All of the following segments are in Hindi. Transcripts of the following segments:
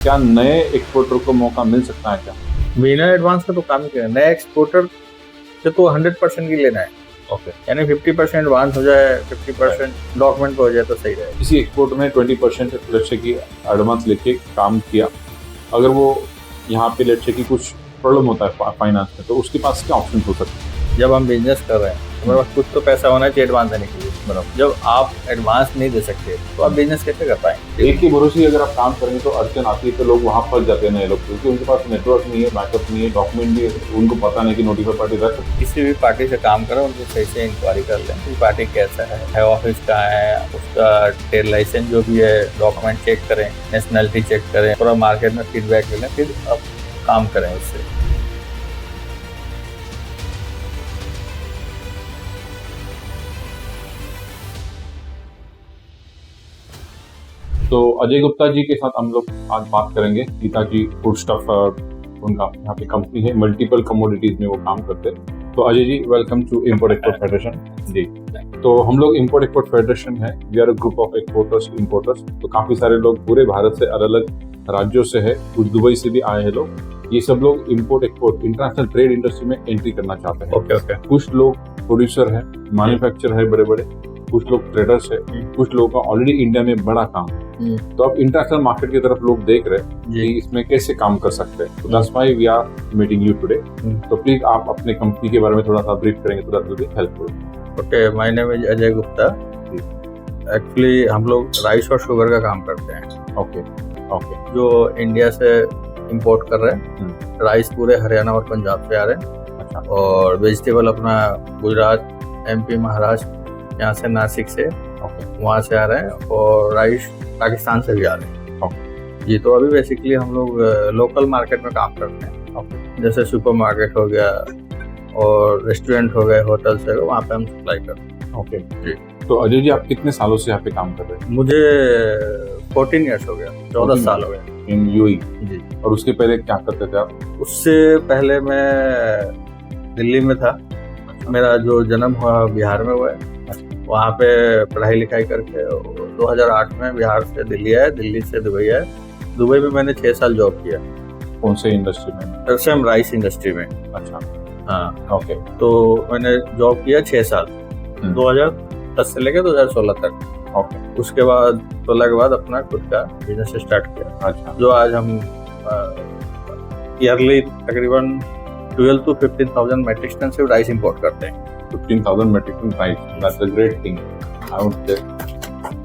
क्या नए एक्सपोर्टर को मौका मिल सकता है क्या? बिना एडवांस का तो काम ही करें। नए एक्सपोर्टर से तो 100% ही लेना है, ओके। यानी 50% एडवांस हो जाए, 50% डॉक्यूमेंट हो जाए तो सही रहेगा। किसी एक्सपोर्टर ने 20% लक्ष्य की एडवांस लेके काम किया, अगर वो यहाँ पे लक्ष्य की कुछ प्रॉब्लम होता है फाइनेंस में, तो उसके पास क्या ऑप्शन हो सकते हैं? जब हम बिजनेस कर रहे हैं हमारे पास कुछ तो पैसा होना चाहिए एडवांस देने के लिए। बराबर। जब आप एडवांस नहीं दे सकते तो आप बिजनेस कैसे कर पाएंगे? एक के भरोसे अगर आप काम करेंगे तो अड़चन आती है, तो लोग वहाँ फंस जाते हैं नए लोग, क्योंकि उनके पास नेटवर्क नहीं है, बैकअप नहीं है, डॉक्यूमेंट भी है, उनको पता नहीं कि नोटिफाइड पार्टी रख सकती है। किसी भी पार्टी से काम करें उनसे सही से इंक्वायरी कर लें कि पार्टी कैसा है ऑफिस कहाँ है, उसका ट्रेड लाइसेंस जो भी है, डॉक्यूमेंट चेक करें, नेशनलिटी चेक करें, पूरा मार्केट में फीडबैक ले लें, फिर अब काम करें उससे। तो अजय गुप्ता जी के साथ हम लोग आज बात करेंगे। गीता जी फूड स्टफ उनका यहाँ पे कंपनी है, मल्टीपल कमोडिटीज में वो काम करते हैं। तो Ajay ji, welcome to import export federation जी। तो हम लोग इम्पोर्ट एक्सपोर्ट फेडरेशन है, we are a group of exporters importers. तो काफी सारे लोग पूरे भारत से अलग अलग राज्यों से है, कुछ दुबई से भी आए हैं लोग। ये सब लोग import export international trade industry में एंट्री करना चाहते हैं। ओके। कुछ लोग प्रोड्यूसर है, मैन्युफैक्चर है बड़े बड़े, कुछ लोग ट्रेडर्स है, कुछ लोगों का ऑलरेडी इंडिया में बड़ा काम है। तो अब इंटरनेशनल मार्केट की तरफ लोग देख रहे हैं कि इसमें कैसे काम कर सकते हैं। तो that's why we are meeting you today. तो प्लीज आप अपने कंपनी के बारे में थोड़ा सा ब्रीफ करेंगे तो that will be helpful. Okay, my name is Ajay Gupta. Actually हम लोग राइस और शुगर का काम करते हैं। Okay okay. जो इंडिया से इंपोर्ट कर रहे हैं, राइस पूरे हरियाणा और पंजाब से आ रहे हैं। अच्छा। और वेजिटेबल अपना गुजरात, एमपी, महाराष्ट्र, यहाँ से नासिक से, वहाँ से आ रहे हैं। और राइस पाकिस्तान से भी आ रहे हैं जी। तो अभी बेसिकली हम लोग लोकल मार्केट में काम करते हैं। जैसे सुपर मार्केट हो गया और रेस्टोरेंट हो गए, होटल्स है, वहाँ पे हम सप्लाई करते हैं। ओके जी। तो अजय जी, आप कितने सालों से यहाँ पे काम कर रहे हैं? मुझे 14 ईयर्स हो गया, 14 साल हो गए इन यूएई जी। और उसके पहले क्या करते थे आप? उससे पहले मैं दिल्ली में था। मेरा जो जन्म हुआ बिहार में हुआ है, वहाँ पे पढ़ाई लिखाई करके 2008 में बिहार से दिल्ली आया, दिल्ली से दुबई आया। दुबई में मैंने 6 साल जॉब किया। कौन से इंडस्ट्री में? सेम राइस इंडस्ट्री में। अच्छा। हाँ, ओके। तो मैंने जॉब किया 6 साल, 2010 से लेकर 2016 तक। ओके। उसके बाद 16 के बाद अपना खुद का बिजनेस स्टार्ट किया। अच्छा। जो आज हम ईयरली तकरीबन 12 to 15,000 मेट्रिक टन से राइस इंपोर्ट करते हैं। 15,000 metric ton rice, that's a great thing. I would say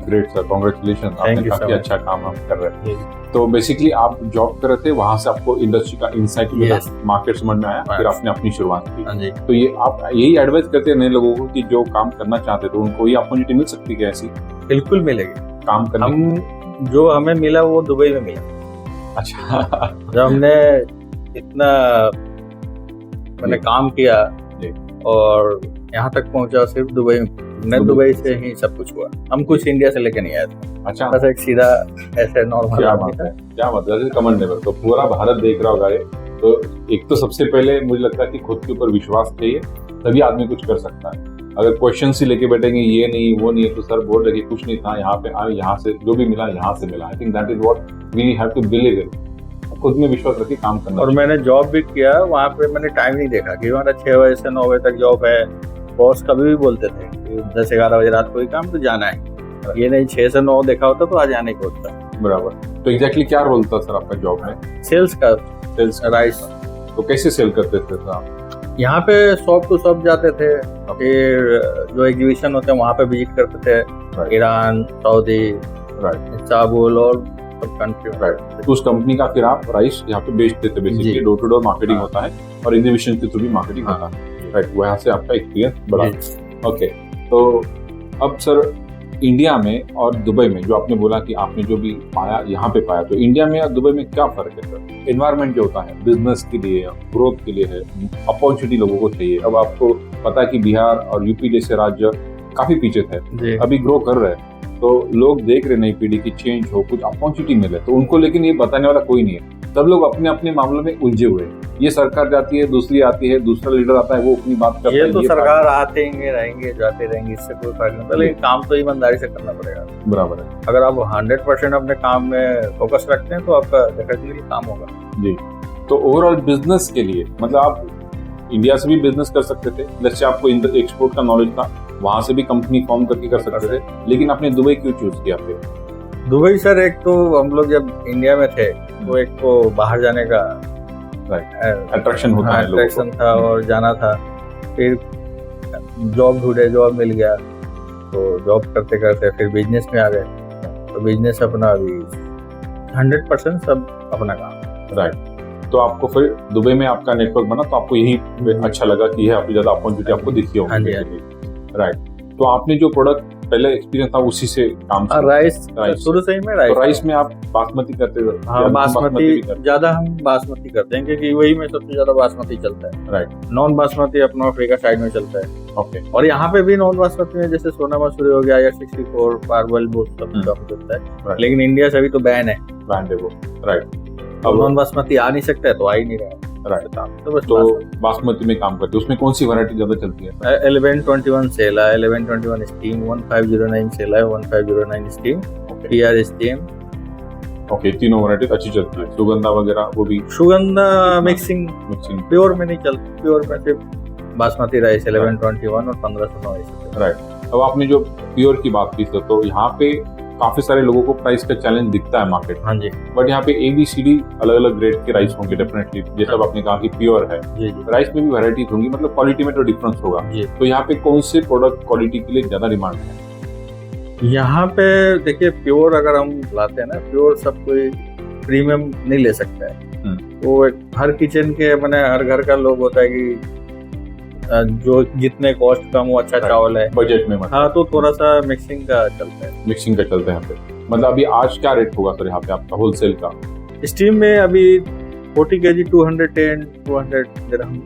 great sir, congratulation, आपने काफी अच्छा काम हम कर रहे हैं। तो बेसिकली आप जॉब कर रहे थे, वहां से आपको इंडस्ट्री का इंसाइट मिला, मार्केट समझ में आया, फिर आपने अपनी शुरुआत की। तो ये आप यही एडवाइस करते हैं नए लोगों को कि जो काम करना चाहते थे उनको ये अपॉर्चुनिटी मिल सकती है? ऐसी बिल्कुल मिलेगी काम करने। हम जो हमें मिला वो दुबई में मिला। अच्छा। जब हमने इतना मैंने काम किया और यहाँ तक पहुंचा सिर्फ दुबई में, दुबई से ही सब कुछ हुआ। हम कुछ इंडिया से लेके नहीं आए थे। अच्छा। बस एक सीधा ऐसे नॉर्मल। क्या बात है, क्या बात है, कमेंडेबल। तो पूरा भारत देख रहा होगा ये। तो एक तो सबसे पहले मुझे लगता है कि खुद के ऊपर विश्वास चाहिए, तभी आदमी कुछ कर सकता है। अगर क्वेश्चन ही लेके बैठेंगे ये नहीं वो नहीं है, तो सर बोल रहे कि कुछ नहीं था, यहाँ पे आए, यहाँ से जो भी मिला यहाँ से मिला। I think that is what we have to believe in. खुद में विश्वास रखिए, काम करना। और मैंने जॉब भी किया वहाँ पे, मैंने टाइम नहीं देखा कि हमारा 6 बजे से 9 बजे तक जॉब है। बॉस कभी भी बोलते थे कि 10-11 बजे रात कोई काम तो जाना है, ये नहीं 6 से 9 देखा होता तो आज आने को होता। बराबर। तो एग्जैक्टली क्या रोल था सर आपका जॉब में? सेल्स का। Sales rice. तो कैसे सेल करते थे सर आप? यहाँ पे शॉप टू शॉप जाते थे, फिर जो एग्जीबिशन होते हैं वहाँ पे विजिट करते थे। ईरान, सऊदी, इस्तांबुल और कंट्री। तो उस कंपनी का फिर आप राइस यहाँ पे बेचते थे, basically door to door marketing होता है और एग्जीबिशन के थ्रू भी मार्केटिंग होता है। राइट, वहाँ से आपका एक्सपीरियंस बढ़ा। ओके। तो अब सर इंडिया में और दुबई में जो आपने बोला कि आपने जो भी पाया यहाँ पे पाया, तो इंडिया में और दुबई में क्या फर्क है सर? एनवायरनमेंट जो होता है बिजनेस के लिए, ग्रोथ के लिए है, अपॉर्चुनिटी लोगों को चाहिए। अब आपको पता है कि बिहार और यूपी जैसे राज्य काफी पीछे थे, अभी ग्रो कर रहे हैं। तो लोग देख रहे नई पीढ़ी की चेंज हो, कुछ अपॉर्चुनिटी मिले, तो उनको लेकिन ये बताने वाला कोई नहीं है। सब लोग अपने अपने मामलों में उलझे हुए हैं। ये सरकार जाती है, दूसरी आती है, दूसरा लीडर आता है, वो अपनी बात करता है। ये तो सरकार आते रहेंगे जाते रहेंगे, इससे कोई फर्क नहीं पड़ता, लेकिन काम तो ईमानदारी से करना पड़ेगा। बराबर है। अगर आप 100% अपने काम में फोकस रखते हैं तो आपका डेफिनेटली काम होगा। जी। तो ओवरऑल बिजनेस के लिए मतलब आप इंडिया से भी बिजनेस कर सकते थे, जैसे आपको एक्सपोर्ट का नॉलेज था, वहां से भी कंपनी फॉर्म करके कर सकते थे, लेकिन आपने दुबई क्यों चूज किया फिर? दुबई सर, एक तो हम लोग जब इंडिया में थे तो एक तो बाहर जाने का अट्रैक्शन होता है, अट्रैक्शन था और जाना था। फिर जॉब ढूंढे, जॉब मिल गया तो जॉब करते करते फिर बिजनेस में आ गए, तो बिजनेस अपना अभी 100% सब अपना काम। राइट। तो आपको फिर दुबई में आपका नेटवर्क बना, तो आपको यही अच्छा लगा कि यह आपकी ज्यादा अपॉर्चुनिटी आपको दिखी होगी। राइट। तो आपने जो प्रोडक्ट पहले एक्सपीरियंस था उसी से काम किया? राइस शुरू से ही में राइस। तो राइस में आप बासमती करते हो? हाँ, बासमती ज्यादा हम बासमती करते हैं क्योंकि वही में सबसे ज्यादा बासमती चलता है। राइट। नॉन बासमती अपना अफ्रीका साइड में चलता है। ओके। और यहाँ पे भी नॉन बासमती में जैसे सोना मसूरी हो गया या 64 पार्बल वो सब कम चलता है, लेकिन इंडिया से अभी तो बैन है। बैन है वो। राइट। अब नॉन बासमती आ नहीं सकता है तो आ ही नहीं रहा। राइट। तो बस बासमती में काम करते हैं। उसमें कौन सी वैरायटी ज्यादा चलती है? 1121 सेल है, 1121 स्टीम, 1509 सेल है, 1509 स्टीम, PR स्टीम। ओके, तीनों वैरायटी अच्छी चलती है। सुगंधा वगैरह वो भी? सुगंधा मिक्सिंग प्योर में नहीं चलती, प्योर में सिर्फ बासमती राइस 1121 और 1509। राइट। अब आपने जो प्योर की बात की तो यहाँ पे काफी सारे लोगों को प्राइस का चैलेंज दिखता है मार्केट। हाँ जी। बट यहाँ पे ABCD अलग अलग ग्रेड के राइस होंगे डेफिनेटली, जैसा आपने कहा कि प्योर है। जी जी। राइस में भी वैरायटीज होंगी, मतलब क्वालिटी में तो डिफरेंस होगा। तो यहाँ पे कौन से प्रोडक्ट क्वालिटी के लिए ज्यादा डिमांड है? यहाँ पे देखिए, प्योर अगर हम लाते हैं ना, प्योर सब कोई प्रीमियम नहीं ले सकता है। वो हर किचन के मैंने हर घर का लोग होता है कि जो जितने कॉस्ट कम वो अच्छा चावल है बजट में। हाँ, तो थोड़ा सा मिक्सिंग का चलता है। मिक्सिंग का चलता है यहाँ पे। मतलब अभी आज क्या रेट होगा सर यहाँ पे आपका होलसेल का? स्टीम में अभी 40 kg 210 दिरहम।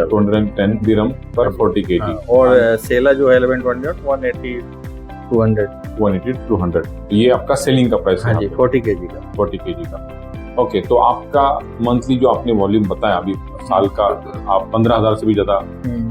210 दिरहम पर 40 kg। और सेला जो है 1120 180 200। ये आपका सेलिंग का प्राइस है? 40 kg का। 40 kg का। ओके। तो आपका मंथली जो आपने वॉल्यूम बताया अभी साल का, आप 15,000 से भी ज्यादा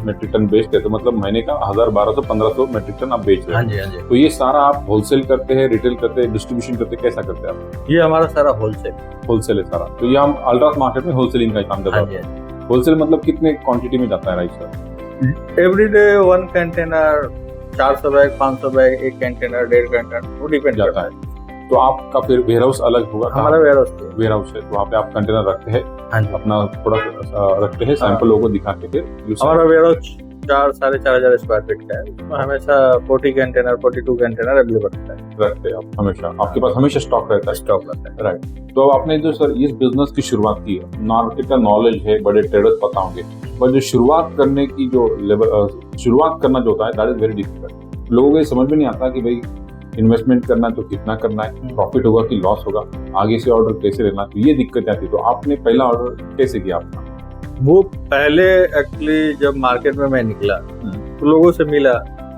मेट्रिक टन बेचते हैं, तो मतलब महीने का 1000, 1200, 1500 मेट्रिक टन आप बेच रहे हैं। हाँ जी। तो ये सारा आप होलसेल करते हैं, रिटेल करते हैं, डिस्ट्रीब्यूशन करते हैं, कैसा करते हैं आप? ये हमारा सारा होलसेल है सारा। तो ये हम अल्ट्रास मार्केट में होलसेलिंग का काम करते हैं। होलसेल मतलब कितने क्वांटिटी में जाता है rice sir? Everyday 1 container, 400 bag, 500 bag, 1 container, 1.5 container, वो डिपेंड जाता है। तो आपका फिर वेयरहाउस अलग होगा? हमारा वेयरहाउस है, तो वहाँ पे आप कंटेनर रखते हैं, अपना प्रोडक्ट रखते हैं, सैंपल लोगों को दिखाते हैं। हमारा वेयरहाउस 4-4,500 स्क्वायर फीट का है, उसमें हमेशा 40 कंटेनर 42 कंटेनर अवेलेबल रखते हैं आप हमेशा? आपके पास हमेशा स्टॉक रहता है? राइट। तो आपने जो सर इस बिजनेस की शुरुआत की है, मार्केट का नॉलेज है, बड़े ट्रेडर्स पता होंगे, पर जो शुरुआत करने की जो लेवल शुरुआत करना जो होता है दैट इज वेरी डिफिकल्ट। लोगों को समझ में नहीं आता कि भाई इन्वेस्टमेंट करना है तो कितना करना है, प्रॉफिट होगा कि लॉस होगा, आगे से ऑर्डर कैसे लेना, तो ये दिक्कत आती। तो आपने पहला ऑर्डर कैसे किया अपना? वो पहले एक्चुअली जब मार्केट में मैं निकला तो लोगों से मिला,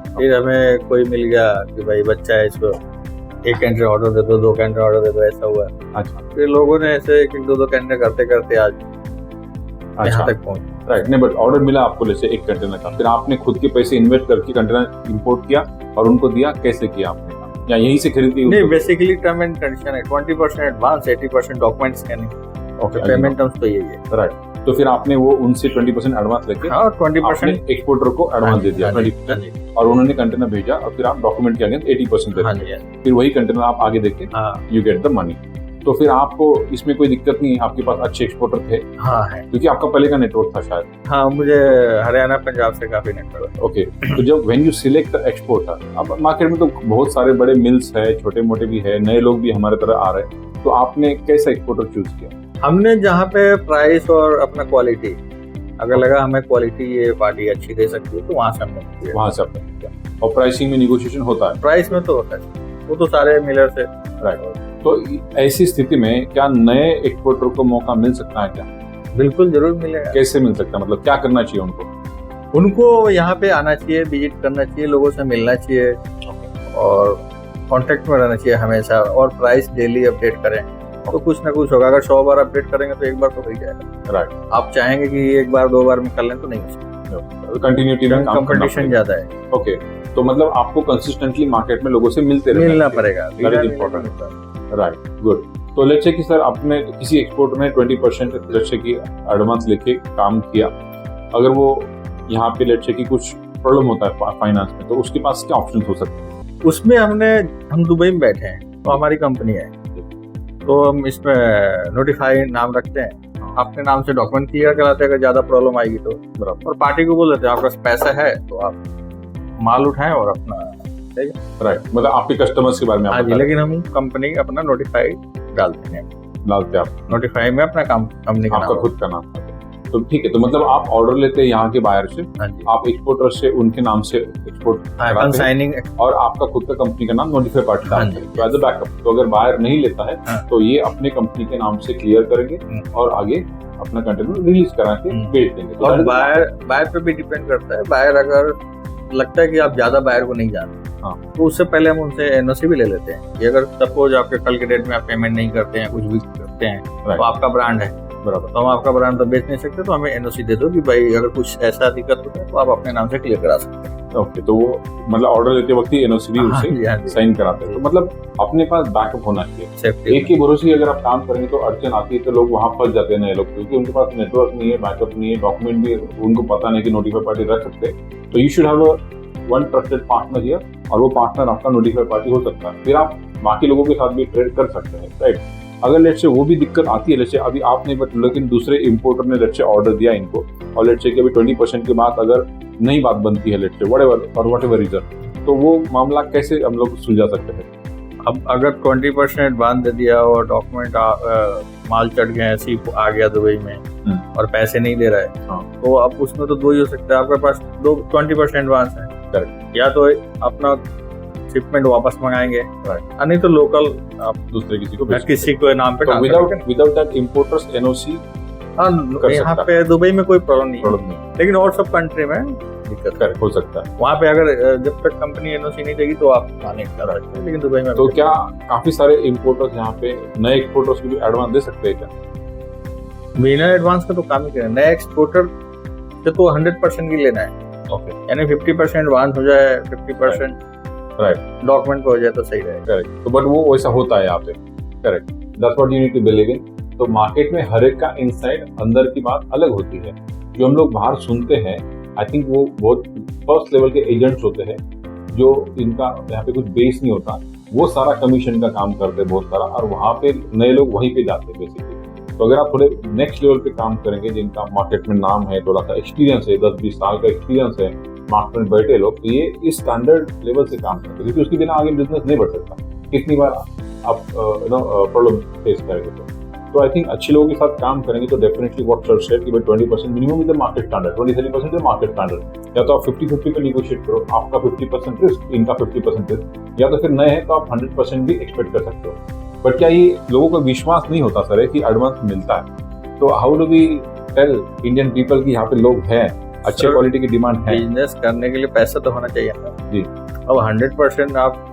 फिर हमें कोई मिल गया कि भाई बच्चा है, इसको 1 कंटेनर ऑर्डर दे दो, 2 कंटेनर ऑर्डर दे दो, ऐसा हुआ। अच्छा। फिर लोगों ने ऐसे 1-2 कंटेनर करते करते आज यहाँ तक पहुंचे। राइट। नहीं, बट ऑर्डर मिला आपको जैसे 1 कंटेनर का, फिर आपने खुद के पैसे इन्वेस्ट करके कंटेनर इंपोर्ट किया और उनको दिया, कैसे किया आपने? या यहीं से खरीद के? नहीं, बेसिकली टर्म एंड कंडीशन है, 20% advance, 80% document scanning. Okay, payment terms तो यही है। राइट। तो फिर आपने वो उनसे 20% एडवांस लेके 20% एक्सपोर्टर को एडवांस दे दिया 20%, और उन्होंने कंटेनर भेजा और फिर आप डॉक्यूमेंट के अगेंस्ट 80% दे दिया। फिर वही कंटेनर आप आगे देके यू गेट द मनी। तो फिर आपको इसमें कोई दिक्कत नहीं है, आपके पास अच्छे एक्सपोर्टर थे? हाँ है, क्योंकि आपका पहले का नेटवर्क था शायद। हाँ, मुझे हरियाणा पंजाब से काफी नेटवर्क। ओके। तो जब व्हेन यू सिलेक्ट एक्सपोर्टर, अब मार्केट में तो बहुत सारे बड़े मिल्स है, छोटे मोटे भी है, नए लोग भी हमारे तरह आ रहे हैं, तो आपने कैसा एक्सपोर्टर चूज किया? हमने जहाँ पे प्राइस और अपना क्वालिटी, अगर लगा हमें क्वालिटी ये पार्टी अच्छी दे सकती है तो वहाँ से हमने किया। और प्राइसिंग में निगोशिएशन होता है? प्राइस में तो होता है, वो तो सारे मिलर से। राइट। तो ऐसी स्थिति में क्या नए एक्सपोर्टर को मौका मिल सकता है क्या? बिल्कुल जरूर मिलेगा। कैसे मिल सकता है, मतलब क्या करना चाहिए उनको? उनको यहाँ पे आना चाहिए, विजिट करना चाहिए, लोगों से मिलना चाहिए और कांटेक्ट में रहना चाहिए हमेशा, और प्राइस डेली अपडेट करें। तो कुछ ना कुछ होगा। अगर 100 बार अपडेट करेंगे तो एक बार तो हो ही जाएगा। राइट, आप चाहेंगे कि एक बार 2 बार में कर लें तो नहीं हो सकता, कंटिन्यूटी में काम करना कंपटीशन ज्यादा है। ओके, तो मतलब आपको कंसिस्टेंटली मार्केट में लोगों से मिलना पड़ेगा, राइट, गुड। तो लेट्स से कि सर आपने किसी एक्सपोर्टर ने 20% लेट्स से कि एडवांस लेके काम किया, अगर वो यहाँ पे लेट्स से कि कुछ प्रॉब्लम होता है फाइनेंस में, तो उसके पास क्या ऑप्शन हो सकते हैं? उसमें हम दुबई में बैठे हैं, तो हमारी कंपनी है, तो हम इसमें नोटिफाई नाम रखते हैं, अपने नाम से डॉक्यूमेंट क्लियर कराते हैं। अगर ज्यादा प्रॉब्लम आएगी तो बराबर, और पार्टी को बोल देते हैं आपके पास पैसा है तो आप माल उठाएं और अपना, राइट, मतलब आपके कस्टमर्स के बारे में हाँ जी, लेकिन हम कंपनी अपना नोटिफाई डालते हैं आप नोटिफाई में अपना काम, कंपनी का आपका खुद का नाम। तो ठीक है, तो मतलब आप ऑर्डर लेते हैं यहाँ के बायर से, आप एक्सपोर्टर से उनके नाम से एक्सपोर्ट कंसाइनिंग, और आपका खुद का कंपनी का नाम नोटिफाई पार्टी डालते हैं तो एज अ बैकअप। तो अगर बायर नहीं लेता है तो ये अपने कंपनी के नाम से क्लियर करेंगे और आगे अपना कंटेनर रिलीज करा के बेच देंगे। और बायर पे भी डिपेंड करता है। बायर अगर लगता है कि आप ज्यादा बायर को नहीं जानते, तो उससे पहले हम उनसे एनओसी भी ले लेते हैं कि अगर सपोज आपके कल के डेट में आप पेमेंट नहीं करते हैं, कुछ भी करते हैं, तो आपका ब्रांड है बराबर, तो हम आपका ब्रांड तो बेच नहीं सकते, तो हमें एनओसी दे दो कि भाई अगर कुछ ऐसा दिक्कत होता है तो आप अपने नाम से क्लियर करा सकते हैं। ओके, तो वो मतलब ऑर्डर लेते वक्त ही एनओसी भी उससे साइन कराते हैं। तो मतलब अपने पास बैकअप होना चाहिए। एक ही भरोसे अगर आप काम करेंगे तो अड़चन आती है तो लोग वहां फंस जाते हैं नए लोग, क्योंकि उनके पास नेटवर्क नहीं है, बैकअप नहीं है, डॉक्यूमेंट भी उनको पता नहीं कि नोटिफाई पार्टी रख सकते हैं। तो you should have one trusted partner here, और वो पार्टनर आपका नोटिफाई पार्टी हो सकता है। फिर आप बाकी लोगों के साथ भी ट्रेड कर सकते हैं, राइट। अगर लेट्स से वो भी दिक्कत आती है, लेट्स से अभी आप नहीं, बट लेकिन दूसरे इंपोर्टर ने लेट्स से ऑर्डर दिया इनको, और लेट्स से कि अभी 20% के बाद अगर नहीं बात बनती है लेट्स से व्हाटएवर रीजन, तो वो मामला कैसे हम लोग सुलझा सकते हैं? अब अगर 20% बांध दे दिया और डॉक्यूमेंट माल चढ़ गया, ऐसे आ गया दुबई में और पैसे नहीं दे रहा है, तो अब उसमें तो दो ही हो सकता है। आपके पास 20% एडवांस है, या तो अपना शिपमेंट वापस मंगाएंगे, नहीं तो लोकल आप दूसरे किसी को नाम पे विदाउट दैट इंपोर्टर्स एनओसी। यहाँ पे दुबई में कोई प्रॉब्लम नहीं, लेकिन और सब कंट्री में दिक्कत हो सकता है। वहाँ पे अगर जब तक कंपनी एनओसी नहीं देगी तो आप माने कर सकते हैं, लेकिन दुबई में तो क्या काफी सारे इंपोर्टर्स यहाँ पे नए एक्सपोर्टर्स को भी एडवांस दे सकते हैं क्या? बिना एडवांस का तो काम ही करें। नए एक्सपोर्टर से तो 100% की लेना है, यानी 50% एडवांस हो जाए, 50% राइट डॉक्यूमेंट हो जाए तो सही रहेगा। करेक्ट, तो बट वो वैसा होता है यहाँ पे, correct, that's what you need to believe in. तो मार्केट में हर एक का इनसाइड अंदर की बात अलग होती है। जो हम लोग बाहर सुनते हैं, आई थिंक वो बहुत फर्स्ट लेवल के एजेंट्स होते हैं, जो इनका यहाँ पे कुछ बेस नहीं होता, वो सारा कमीशन का काम करते हैं बहुत सारा, और वहाँ पे नए लोग वहीं पे जाते हैं बेसिकली। तो अगर आप थोड़े नेक्स्ट लेवल पे काम करेंगे, जिनका मार्केट में नाम है, थोड़ा सा एक्सपीरियंस है, 10-20 साल का एक्सपीरियंस है, मार्केट में बैठे लोग, तो ये इस स्टैंडर्ड लेवल से काम करते हैं, क्योंकि उसके बिना आगे बिजनेस नहीं बढ़ सकता। कितनी बार आप प्रॉब्लम फेस करेंगे। तो आई थिंक अच्छे लोगों के साथ काम करेंगे तो डेफिनेटली व्हाट सर सेड कि 20% minimum is the market standard, 20-30% is market standard. या तो आप 50-50 पे नेगोशिएट करो, आपका 50% रिस्क, इनका 50% रिस्क, या तो फिर नए हैं तो आप 100% भी एक्सपेक्ट कर सकते हो। बट क्या ये लोगों को विश्वास नहीं होता सर है कि एडवांस मिलता है? तो how do we tell Indian people की यहाँ पे लोग हैं, अच्छे क्वालिटी की डिमांड है? बिजनेस करने के लिए पैसा तो होना चाहिए जी। अब 100% आप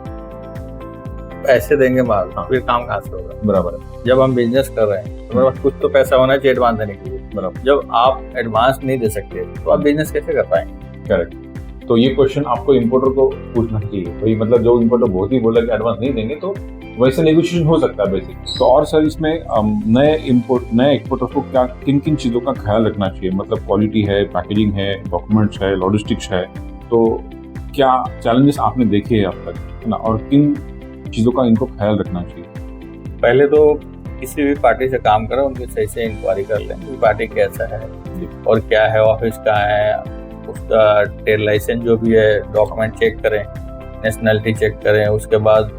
पैसे देंगे माल, फिर काम कहाँ से होगा? बराबर है। जब हम बिजनेस कर रहे हैं तो मेरे पास कुछ तो पैसा होना चाहिए एडवांस देने के लिए, बराबर। जब आप एडवांस नहीं दे सकते तो आप बिजनेस कैसे कर पाएंगे? करेक्ट। तो ये क्वेश्चन आपको इंपोर्टर को पूछना चाहिए। वही मतलब जो इंपोर्टर बहुत ही बोला कि एडवांस नहीं देंगे, तो वैसे नेगोशिएशन हो सकता है बेसिक। तो और सर इसमें नए एक्सपोर्टर को क्या किन किन चीज़ों का ख्याल रखना चाहिए? मतलब क्वालिटी है, पैकेजिंग है, डॉक्यूमेंट्स है, लॉजिस्टिक्स है, तो क्या चैलेंजेस आपने देखे हैं अब तक, है ना, और किन चीज़ों का इनको ख्याल रखना चाहिए? पहले तो किसी भी पार्टी से काम करें, उनकी सही से इंक्वायरी कर लें कि पार्टी कैसा है और क्या है, ऑफिस कहाँ है, उसका ट्रेड लाइसेंस जो भी है, डॉक्यूमेंट चेक करें, नेशनलिटी चेक करें, उसके बाद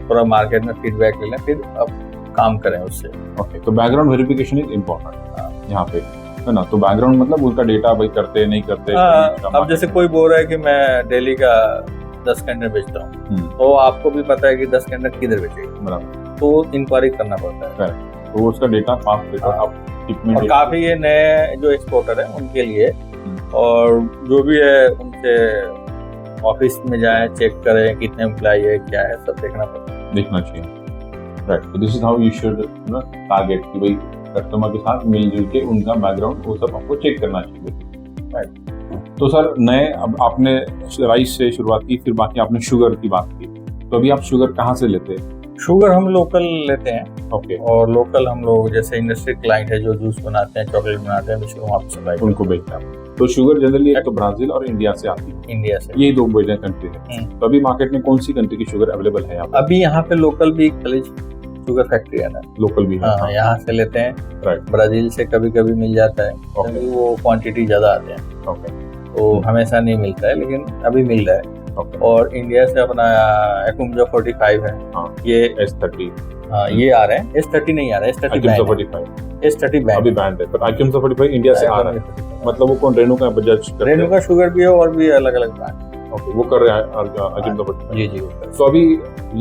पूरा मार्केट में फीडबैक ले लें, फिर अब काम करें उससे। ओके, तो बैकग्राउंड वेरिफिकेशन इज इम्पोर्टेंट यहाँ पे, है ना। तो बैकग्राउंड मतलब उनका डेटा भाई करते नहीं करते। अब जैसे कोई बोल रहा है कि मैं डेली का 10 कंटेनर बेचता हूँ, तो आपको भी पता है कि 10 कंटेनर किधर बेचेगा, बराबर, तो इंक्वायरी करना पड़ता है। तो उसका डेटा पास डेटा आप शिपमेंट, और काफी ये नए जो एक्सपोर्टर है उनके लिए, और जो भी है उनसे ऑफिस में जाएं, चेक करें कितने एम्प्लॉय है, क्या है, सब देखना चाहिए। राइट, तो this is how you should target कि भाई कस्टमर के साथ मिलजुल के उनका बैकग्राउंड वो सब आपको चेक करना चाहिए। राइट, तो सर नए अब आपने राइस से शुरुआत की, फिर बाकी आपने शुगर की बात की, तो अभी आप शुगर कहाँ से लेते हैं? शुगर हम लोकल लेते हैं। ओके, और लोकल हम लोग जैसे इंडस्ट्री क्लाइंट है जो जूस बनाते हैं, चॉकलेट बनाते हैं, उसको वहाँ पे सप्लाई उनको बेचते हैं। तो शुगर जनरली एक तो ब्राजील और इंडिया से आती है, इंडिया से। ये दो बड़े कंट्री है। तो अभी मार्केट में कौन सी कंट्री की शुगर अवेलेबल है? अभी यहाँ पे लोकल भी कॉलेज शुगर फैक्ट्री है ना, लोकल भी है। हाँ, यहाँ से लेते हैं। राइट, ब्राजील से कभी कभी मिल जाता है, क्योंकि वो क्वांटिटी ज्यादा आते हैं। ओके, तो हमेशा नहीं मिलता है, लेकिन अभी मिल रहा है। ओके, और इंडिया से अपना एकुमजा 45 है। हाँ, ये S30, हाँ ये आ रहे हैं। S30 नहीं आ रहा है, S30 आइटम्स बैन 45 है। S30 बैन अभी बैंड है, पर आइटम्स 45 इंडिया से आ रहा है। मतलब वो कौन रेणु का बजाज करते हैं? रेणु का शुगर भी है और भी अलग अलग ब्रांड। ओके, वो कर रहे हैं आइटम्स 45। जी जी। तो अभी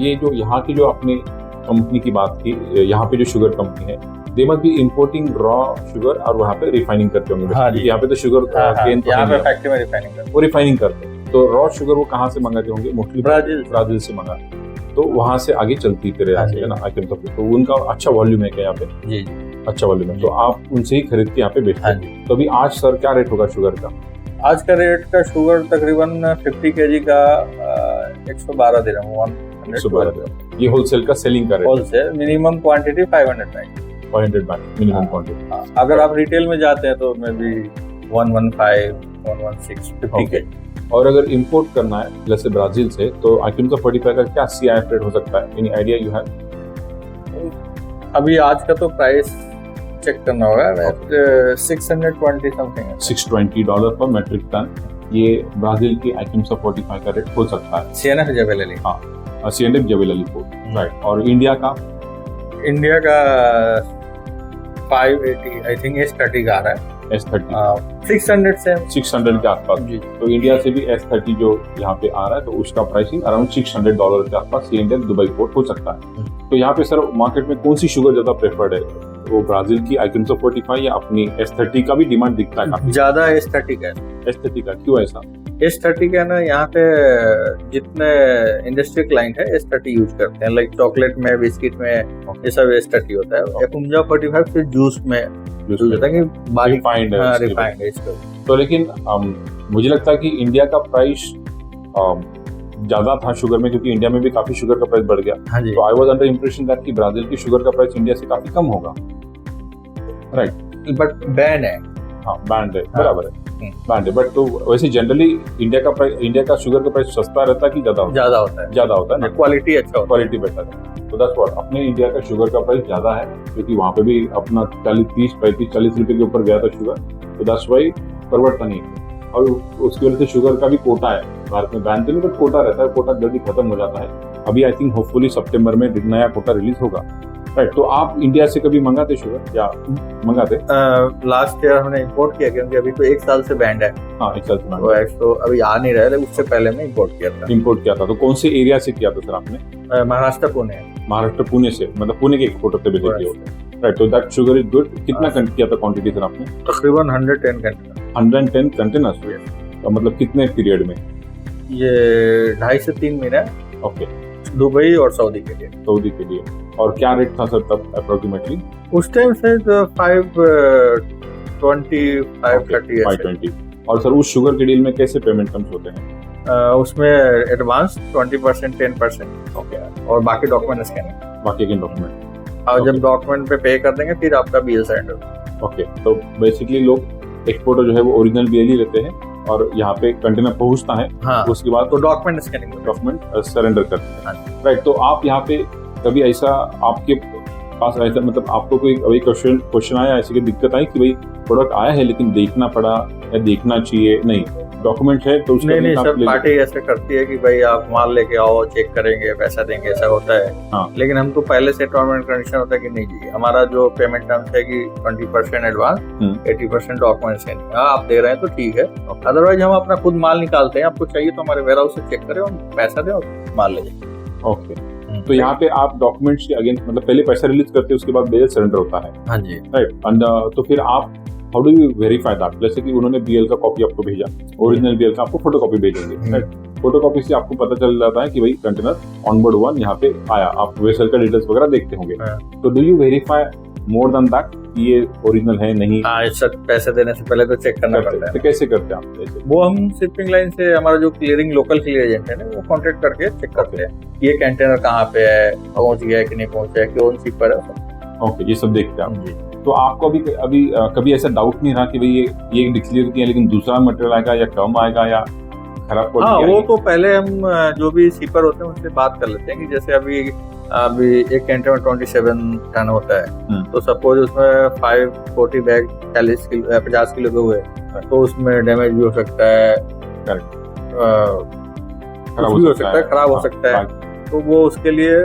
ये जो यहाँ की जो आपने कंपनी की बात की, यहाँ पे जो शुगर कंपनी है, they must be importing raw sugar और वहाँ पे रिफाइनिंग करते होंगे। हाँ जी। यहाँ पे तो शुगर केन यहाँ पे फैक्ट्री में रिफाइनिंग करते हैं। वो रिफाइनिंग करते हैं, तो रॉ शुगर वो कहाँ से मंगाते होंगे? मोस्टली ब्राजील से मंगाते हैं। तो वहाँ से आगे चलती फिर है ना आइटम्स ऑफ, तो उनका अच्छा वॉल्यूम है क्या यहाँ पे? जी जी, अच्छा वॉल्यूम है, तो आप उनसे ही खरीद के यहाँ पे बेचते हैं। तो अभी आज सर क्या रेट होगा शुगर का? आज का रेट का शुगर तकरीबन 50 kg का 112 दिरहम, 112 दिरहम। ये होलसेल का सेलिंग का rate? Wholesale. Minimum quantity 500 bag. 500 bag minimum quantity. अगर आप रिटेल में जाते हैं तो मे बी 115, 116, 50 kg। और अगर इंपोर्ट करना है जैसे ब्राजील से, तो आइटम्स ऑफ 45 का क्या CIF रेट हो सकता है? Any idea you have? अभी आज का तो प्राइस चेक करना होगा। 620 समथिंग है। $620 पर मेट्रिक टन ये ब्राजील की आइटम्स ऑफ 45 का रेट हो सकता है। CNF जवेलली। हाँ, CNF जवेलली को। राइट, और इंडिया का? इंडिया का 580 आई थिंक S30 का आ रहा है। S30 600 से 600 के आसपास। तो इंडिया से भी S30 जो यहाँ पे आ रहा है, तो उसका प्राइसिंग अराउंड $600 के आसपास CNF दुबई पोर्ट हो सकता है। तो यहाँ पे सर मार्केट में कौन सी शुगर ज्यादा प्रेफर्ड है? वो ब्राजील की आइटम्स ऑफ 45 या अपनी S30 का भी डिमांड दिखता है काफी? ज्यादा S30 का। S30 का क्यों ऐसा? S30 का ना, यहाँ पे जितने इंडस्ट्री क्लाइंट है S30 यूज करते हैं। लाइक चॉकलेट में, बिस्किट में, ये सब S30 होता है। एकुमजा 45 फिर जूस में यूज होता है कि बारीक रिफाइंड है इसका। तो लेकिन मुझे लगता है कि इंडिया का प्राइस ज्यादा था शुगर में, क्योंकि इंडिया में भी काफी शुगर का प्राइस बढ़ गया। हाँ जी। तो I was under impression that कि ब्राजील की शुगर का प्राइस इंडिया से काफी कम होगा। राइट, बट बैन है। हाँ, बैंड है, बराबर है, बैंड है। बट तो वैसे जनरली इंडिया का शुगर का प्राइस सस्ता रहता है कि ज्यादा होता है? ज्यादा होता है ना, क्वालिटी अच्छा होता है। क्वालिटी बेटर है। तो दैट्स व्हाट, अपने इंडिया का शुगर का प्राइस ज्यादा है, क्योंकि वहाँ पे भी अपना 40 रुपए के ऊपर गया था शुगर। तो दैट्स व्हाई परवड़ता नहीं है। और उसकी वजह से शुगर का भी कोटा है भारत में, बैन तो नहीं बट कोटा रहता है, कोटा जल्दी खत्म हो जाता है। अभी आई थिंक होपफुली सितंबर में नया कोटा रिलीज होगा। राइट, तो आप इंडिया से कभी मंगाते शुगर या मंगाते? लास्ट ईयर हमने इंपोर्ट किया, क्योंकि अभी तो 1 साल से बैंड है। हाँ, 1 साल से बैंड, तो अभी आ नहीं रहा है, उससे पहले मैं इंपोर्ट किया था। तो कौन से एरिया से किया था सर आपने? महाराष्ट्र, पुणे। महाराष्ट्र पुणे से, मतलब पुणे के एक्सपोर्टर से बेसिकली होते हैं। राइट, तो दैट शुगर इज गुड। कितना किया था क्वांटिटी सर आपने? तकरीबन 110 कंटेनर। 110 कंटेनर्स, मतलब कितने पीरियड में? ये 2.5 से 3 महीने। ओके, दुबई और सऊदी के लिए। सऊदी के लिए। और क्या रेट था सर तब अप्रोक्सीमेटली? उस टाइम से 520, 530 520। और सर उस शुगर के डील में कैसे पेमेंट टर्म्स होते हैं? उसमें एडवांस 20%, 10%। ओके, और बाकी डॉक्यूमेंट स्कैनिंग। बाकी के डॉक्यूमेंट, और जब डॉक्यूमेंट पे पे कर देंगे फिर आपका BL सरेंडर। ओके, तो बेसिकली लोग एक्सपोर्टर जो है वो ओरिजिनल BL ही लेते हैं, और यहाँ पे कंटेनर पहुंचता है। हाँ, उसके बाद तो डॉक्यूमेंट स्कैनिंग, डॉक्यूमेंट सरेंडर करते हैं। राइट, तो आप यहाँ पे कभी ऐसा आपके पास ऐसा, मतलब आपको कोई क्वेश्चन आया, ऐसी कोई दिक्कत आई कि भाई प्रोडक्ट आया है लेकिन देखना पड़ा या देखना चाहिए? नहीं, डॉक्यूमेंट है तो उसका नहीं सब पार्टी ऐसे करती है कि भाई आप माल लेके आओ, चेक करेंगे, पैसा देंगे, ऐसा होता है। हाँ। लेकिन हम तो पहले से टर्म एंड कंडीशन होता है कि नहीं जी, हमारा जो पेमेंट टर्म्स है कि 20% एडवांस, 80% डॉक्यूमेंट्स है। आप दे रहे हैं तो ठीक है, अदरवाइज हम अपना खुद माल निकालते हैं। आपको चाहिए तो हमारे वेयर हाउस से चेक करें और पैसा दें और माल ले जाए। ओके, तो यहाँ पे आप डॉक्यूमेंट्स के अगेंस्ट, मतलब पहले पैसा रिलीज करते हैं, उसके बाद BL सरेंडर होता है। हाँ जी। राइट, तो फिर आप how do you verify that? जैसे कि उन्होंने BL का कॉपी आपको भेजा, ओरिजिनल BL का आपको फोटोकॉपी भेजेंगे, राइट? फोटोकॉपी से आपको पता चल जाता है कि भाई कंटेनर ऑनबोर्ड 1 यहाँ पे आया, आप वेसल का डिटेल्स वगैरह देखते होंगे। तो do you verify more than that ये ओरिजिनल है नहीं? हाँ, सर पैसे देने से पहले तो चेक करना पड़ता है। तो कैसे करते हैं आप ऐसे? वो हम शिपिंग लाइन से, हमारा जो क्लियरिंग लोकल क्लियर एजेंट है ना, वो कांटेक्ट करके चेक करते हैं ये कंटेनर कहाँ पे है, पहुंच गया है कि नहीं पहुंचा है, कौन सी पर है। ओके, ये सब देखते हैं आप। जी। तो आपको अभी कभी ऐसा डाउट नहीं रहा कि भाई ये डिक्लेयर किया लेकिन दूसरा मटेरियल आएगा या कम आएगा या खराब क्वालिटी? हाँ, वो तो पहले हम जो भी सीपर होते हैं उनसे बात कर लेते हैं कि जैसे अभी एक कंटेनर 27 टन होता है, तो सपोज उसमें 540 बैग 50 किलो के हुए, तो उसमें डैमेज भी हो सकता है, खराब हो सकता है। तो वो उसके लिए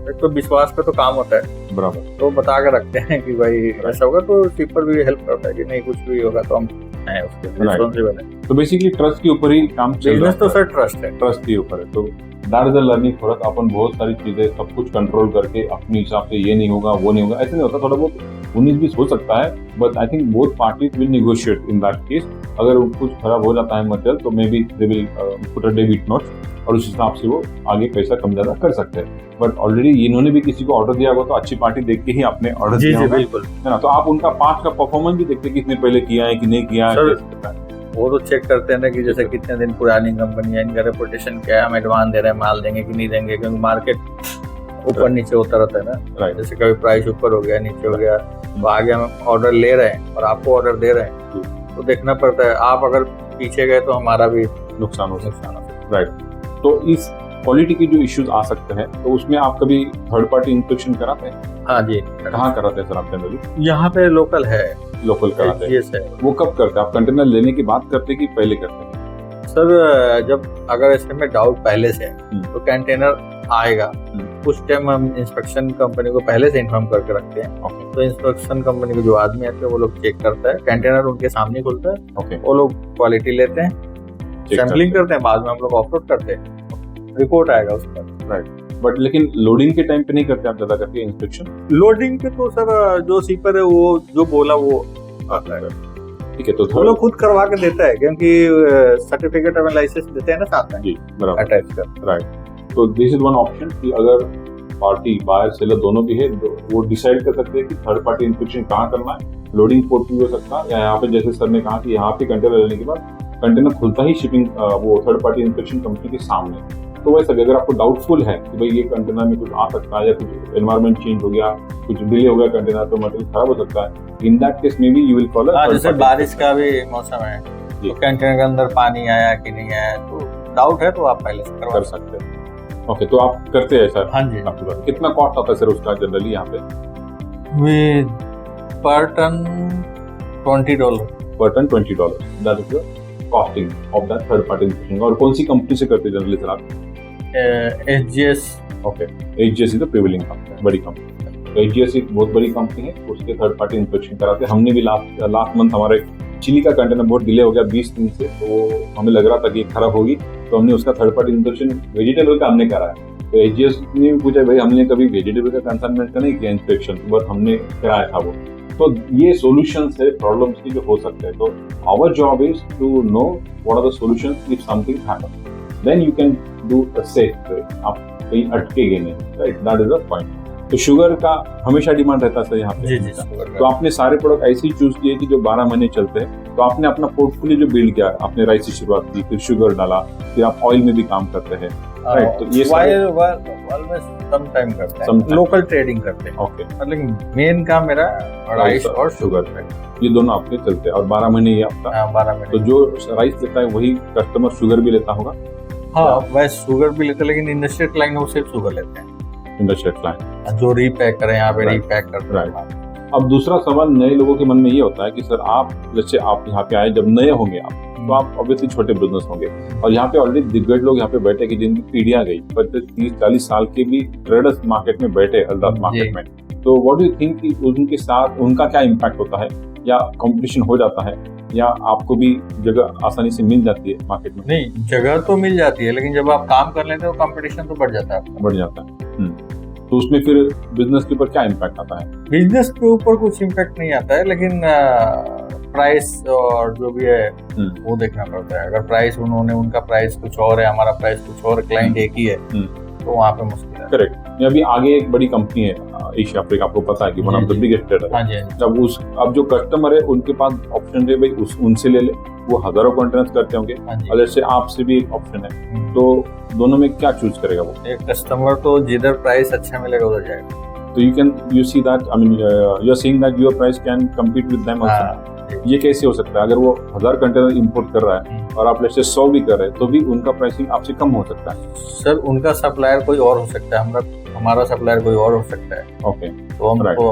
एक तो विश्वास पे तो काम होता है, बराबर, तो बता कर रखते हैं कि भाई ऐसा होगा, तो सीपर भी हेल्प करता है कि नहीं कुछ भी होगा तो हम हैं उसके रिस्पॉन्सिबल है। तो बेसिकली ट्रस्ट के ऊपर ही काम चल रहा है। बिजनेस तो सर ट्रस्ट के ऊपर है। तो that is the learning for us. अपन बहुत सारी चीजें सब कुछ कंट्रोल करके अपने हिसाब से ये नहीं होगा वो नहीं होगा ऐसे नहीं होता, थोड़ा बहुत 19-20 हो सकता है, but I think both parties will negotiate in that case. अगर कुछ खराब हो जाता है मटेरियल तो may be they will put a debit note और उस हिसाब से वो आगे पैसा कम ज्यादा कर सकते हैं। बट ऑलरेडी इन्होंने भी किसी को ऑर्डर दिया होगा तो अच्छी पार्टी देख के ही आपने ऑर्डर दिया होगा, बिल्कुल है ना? तो आप उनका पास्ट का परफॉर्मेंस भी देखते हैं कि इसने पहले किया है कि नहीं किया है। वो तो चेक करते हैं ना कि जैसे कितने दिन पुरानी कंपनी है, इनका रेपुटेशन क्या है, हम एडवांस दे रहे हैं, माल देंगे कि नहीं देंगे, क्योंकि मार्केट ऊपर नीचे होता रहता है ना। जैसे कभी प्राइस ऊपर हो गया नीचे हो गया, तो आगे हम ऑर्डर ले रहे हैं और आपको ऑर्डर दे रहे हैं, तो देखना पड़ता है। आप अगर पीछे गए तो हमारा भी नुकसान हो सकता है। राइट। तो इस क्वालिटी के जो इश्यूज आ सकते हैं तो उसमें आप कभी थर्ड पार्टी इंस्पेक्शन कराते हैं? हाँ जी। कहाँ कराते हैं सर आप जनरली? यहाँ पे लोकल कराते हैं। यस है। वो कब करते हैं आप? कंटेनर लेने की बात करते हैं कि पहले करते हैं? सर जब अगर इसमें में डाउट पहले से है तो कंटेनर आएगा, उस टाइम हम इंस्पेक्शन कंपनी को पहले से इन्फॉर्म करके रखते हैं। तो इंस्पेक्शन कंपनी के जो आदमी आते हैं वो लोग चेक करता है, कंटेनर उनके सामने खुलता है, वो लोग क्वालिटी लेते हैं, सैम्पलिंग करते हैं, बाद में हम लोग ऑफलोड करते हैं, रिपोर्ट आएगा उस पर। राइट। बट लेकिन लोडिंग के टाइम पे नहीं करते आप ज्यादा करके इंस्पेक्शन? लोडिंग के तो सर जो सीपर है वो जो बोला वो आता है। ठीक है, तो वो लोग खुद करवा के देता है, क्योंकि सर्टिफिकेट ऑफ लाइसेंस देते हैं ना साथ में। जी, बराबर, अटैच कर। राइट। तो दिस इज वन ऑप्शन कि अगर पार्टी बायर सेलर दोनों भी है तो वो डिसाइड कर सकते हैं कि थर्ड पार्टी इंस्पेक्शन कहाँ करना है। लोडिंग पोर्ट भी हो सकता है, या यहाँ पे जैसे सर ने कहा कि यहाँ पे कंटेनर लेने के बाद कंटेनर खुलता ही शिपिंग वो थर्ड पार्टी इंस्पेक्शन कंपनी के सामने। तो वैसे अगर आपको डाउटफुल है कि भाई ये कंटेनर में कुछ आ सकता है या कुछ एनवायरमेंट चेंज हो गया, कुछ डिले हो गया कंटेनर, तो मटेरियल खराब हो सकता है, इन दैट केस में भी यू विल कॉल। जैसे बारिश का भी मौसम है तो कंटेनर के अंदर पानी आया कि नहीं आया, तो डाउट है तो आप पहले से कर सकते हैं। ओके, तो आप करते हैं सर? हाँ जी। कितना कॉस्ट आता है सर उसका जनरली यहाँ पे? पर टन $20। पर ton $20, that is the costing of that third party inspection. और कौन सी कंपनी से करते हैं जनरली सर आप? HGS। Okay, HGS is the prevailing company, बड़ी कंपनी। तो HGS एक बहुत बड़ी कंपनी है, उसके थर्ड पार्टी इंस्पेक्शन कराते हैं। हमने भी लास्ट मंथ हमारे चिली का कंटेनर बहुत डिले हो गया 20 दिन से, तो हमें लग रहा था कि खराब होगी, तो हमने उसका थर्ड पार्टी इंस्पेक्शन वेजिटेबल का हमने कराया। तो HGS ने भी पूछा भाई हमने कभी वेजिटेबल का कंसाइनमेंट का नहीं किया इंस्पेक्शन, बट हमने कराया था वो। तो ये सॉल्यूशंस है प्रॉब्लम्स की जो हो सकते हैं। तो our job is to know what are the solutions if something happen, then you can do a safe way. आप कहीं अटकेंगे नहीं, right? That is the point. तो शुगर का हमेशा डिमांड रहता है यहाँ पे। जी, तो आपने सारे प्रोडक्ट ऐसे ही चूज किए कि जो 12 महीने चलते हैं। तो आपने अपना पोर्टफोलियो जो बिल्ड किया, आपने राइस से शुरुआत की, फिर शुगर डाला, फिर आप ऑयल में भी काम करते हैं, राइट? तो ये सम टाइम करते हैं, लोकल ट्रेडिंग करते हैं। ओके, मतलब मेन काम मेरा राइस और शुगर पे, ये दोनों आपके चलते हैं और 12 महीने ये आपका। 12 महीने। तो जो राइस लेता है वही कस्टमर शुगर भी लेता होगा? हाँ, वैसे शुगर भी लेते हैं, लेकिन इंडस्ट्रियल क्लाइंट वो सिर्फ शुगर लेते हैं। इंडस्ट्रियल क्लाइंट जो रीपैक करें यहाँ पे रीपैक करते हैं। अब दूसरा सवाल नए लोगों के मन में ये होता है कि सर आप जैसे आप यहाँ पे आए, जब नए होंगे आप, तो आप ऑब्वियसली छोटे बिजनेस होंगे और यहाँ पे ऑलरेडी दिग्गज लोग यहाँ पे बैठे कि जिनकी पीढ़ियां गई, 30-40 साल के भी ट्रेडर्स मार्केट में बैठे, हल्दास मार्केट में। तो व्हाट डू यू थिंक कि उनके साथ उनका क्या इम्पैक्ट होता है, या कंपटीशन हो जाता है, या आपको भी जगह आसानी से मिल जाती है मार्केट में? नहीं, जगह तो मिल जाती है, लेकिन जब आप काम कर लेते हो कंपटीशन तो बढ़ जाता है। बढ़ जाता है। तो उसमें फिर बिजनेस के ऊपर क्या इम्पैक्ट आता है? बिजनेस के ऊपर कुछ इम्पैक्ट नहीं आता है, लेकिन प्राइस और जो भी है वो देखना पड़ता है। अगर प्राइस उनका प्राइस कुछ और है, हमारा प्राइस कुछ और, क्लाइंट एक ही है, तो वहाँ पे मुश्किल है। करेक्ट। अभी आगे एक बड़ी कंपनी है एशिया अफ्रीका, आपको पता है कि one of the biggest trader है। अब जो कस्टमर है उनके पास ऑप्शन है भाई उनसे ले ले, वो हजारों कंटेनर्स करते होंगे, और जैसे आपसे भी एक ऑप्शन है, तो दोनों में क्या चूज करेगा वो? एक कस्टमर तो जिधर प्राइस अच्छा मिलेगा उधर जाएगा। तो you see that, I mean, you are saying that your price can compete with them also. ये कैसे हो सकता है? अगर वो 1000 कंटेनर इंपोर्ट कर रहा है और आप जैसे 100 भी कर रहे हैं, तो भी उनका प्राइसिंग आपसे कम हो सकता है। सर उनका सप्लायर कोई और हो सकता है, हमारा सप्लायर कोई और हो सकता है। ओके, तो हम तो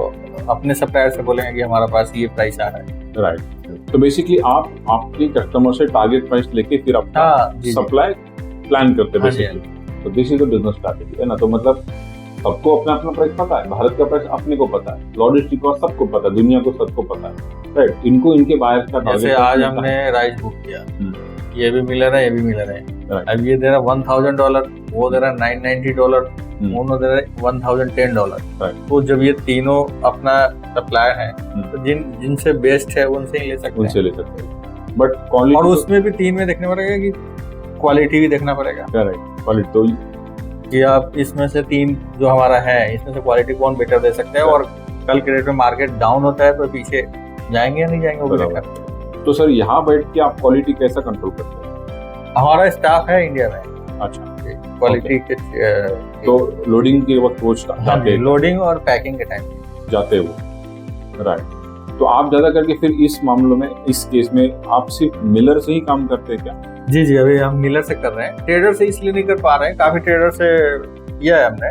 अपने सप्लायर से बोलेंगे कि हमारे पास ये प्राइस आ रहा है। राइट। तो बेसिकली आप आपके कस्टमर से टारगेट प्राइस लेके फिर अपना सप्लाई प्लान करते हैं बेसिकली। तो this is the business strategy, है ना? तो मतलब सबको अपना अपना प्राइस पता है, भारत का प्राइस अपने को पता है, लॉजिस्टिक का सबको पता है, दुनिया को सबको पता है, राइट? इनको इनके बायर्स का टारगेट। जैसे आज हमने राइस बुक किया, ये भी मिलर है, ये भी मिलर है। अब ये दे रहा $1000, वो दे रहा $990, दोनों दे रहा $1010। तो जब ये तीनों अपना सप्लायर है, तो जिनसे बेस्ट है उनसे ही ले सकते हैं। बट और उसमें भी तीन में देखना पड़ेगा कि क्वालिटी भी देखना पड़ेगा। करेक्ट, क्वालिटी तो कि आप इसमें से तीन जो हमारा है, इसमें से क्वालिटी कौन बेटर दे सकते हैं, और कल के डेट में मार्केट डाउन होता है तो पीछे जाएंगे या नहीं जाएंगे वो देखकर। तो सर यहाँ बैठ के आप क्वालिटी कैसा कंट्रोल करते हैं? हमारा स्टाफ है इंडिया में। अच्छा, क्वालिटी के तो लोडिंग के वक्त जाते हैं, लोडिंग और पैकिंग के टाइम जाते हो, राइट? तो आप ज्यादा करके फिर इस मामलों में, इस केस में आप सिर्फ मिलर से ही काम करते हैं क्या? जी, अभी हम मिलर से कर रहे हैं, ट्रेडर से इसलिए नहीं कर पा रहे हैं। काफी ट्रेडर से किया है हमने,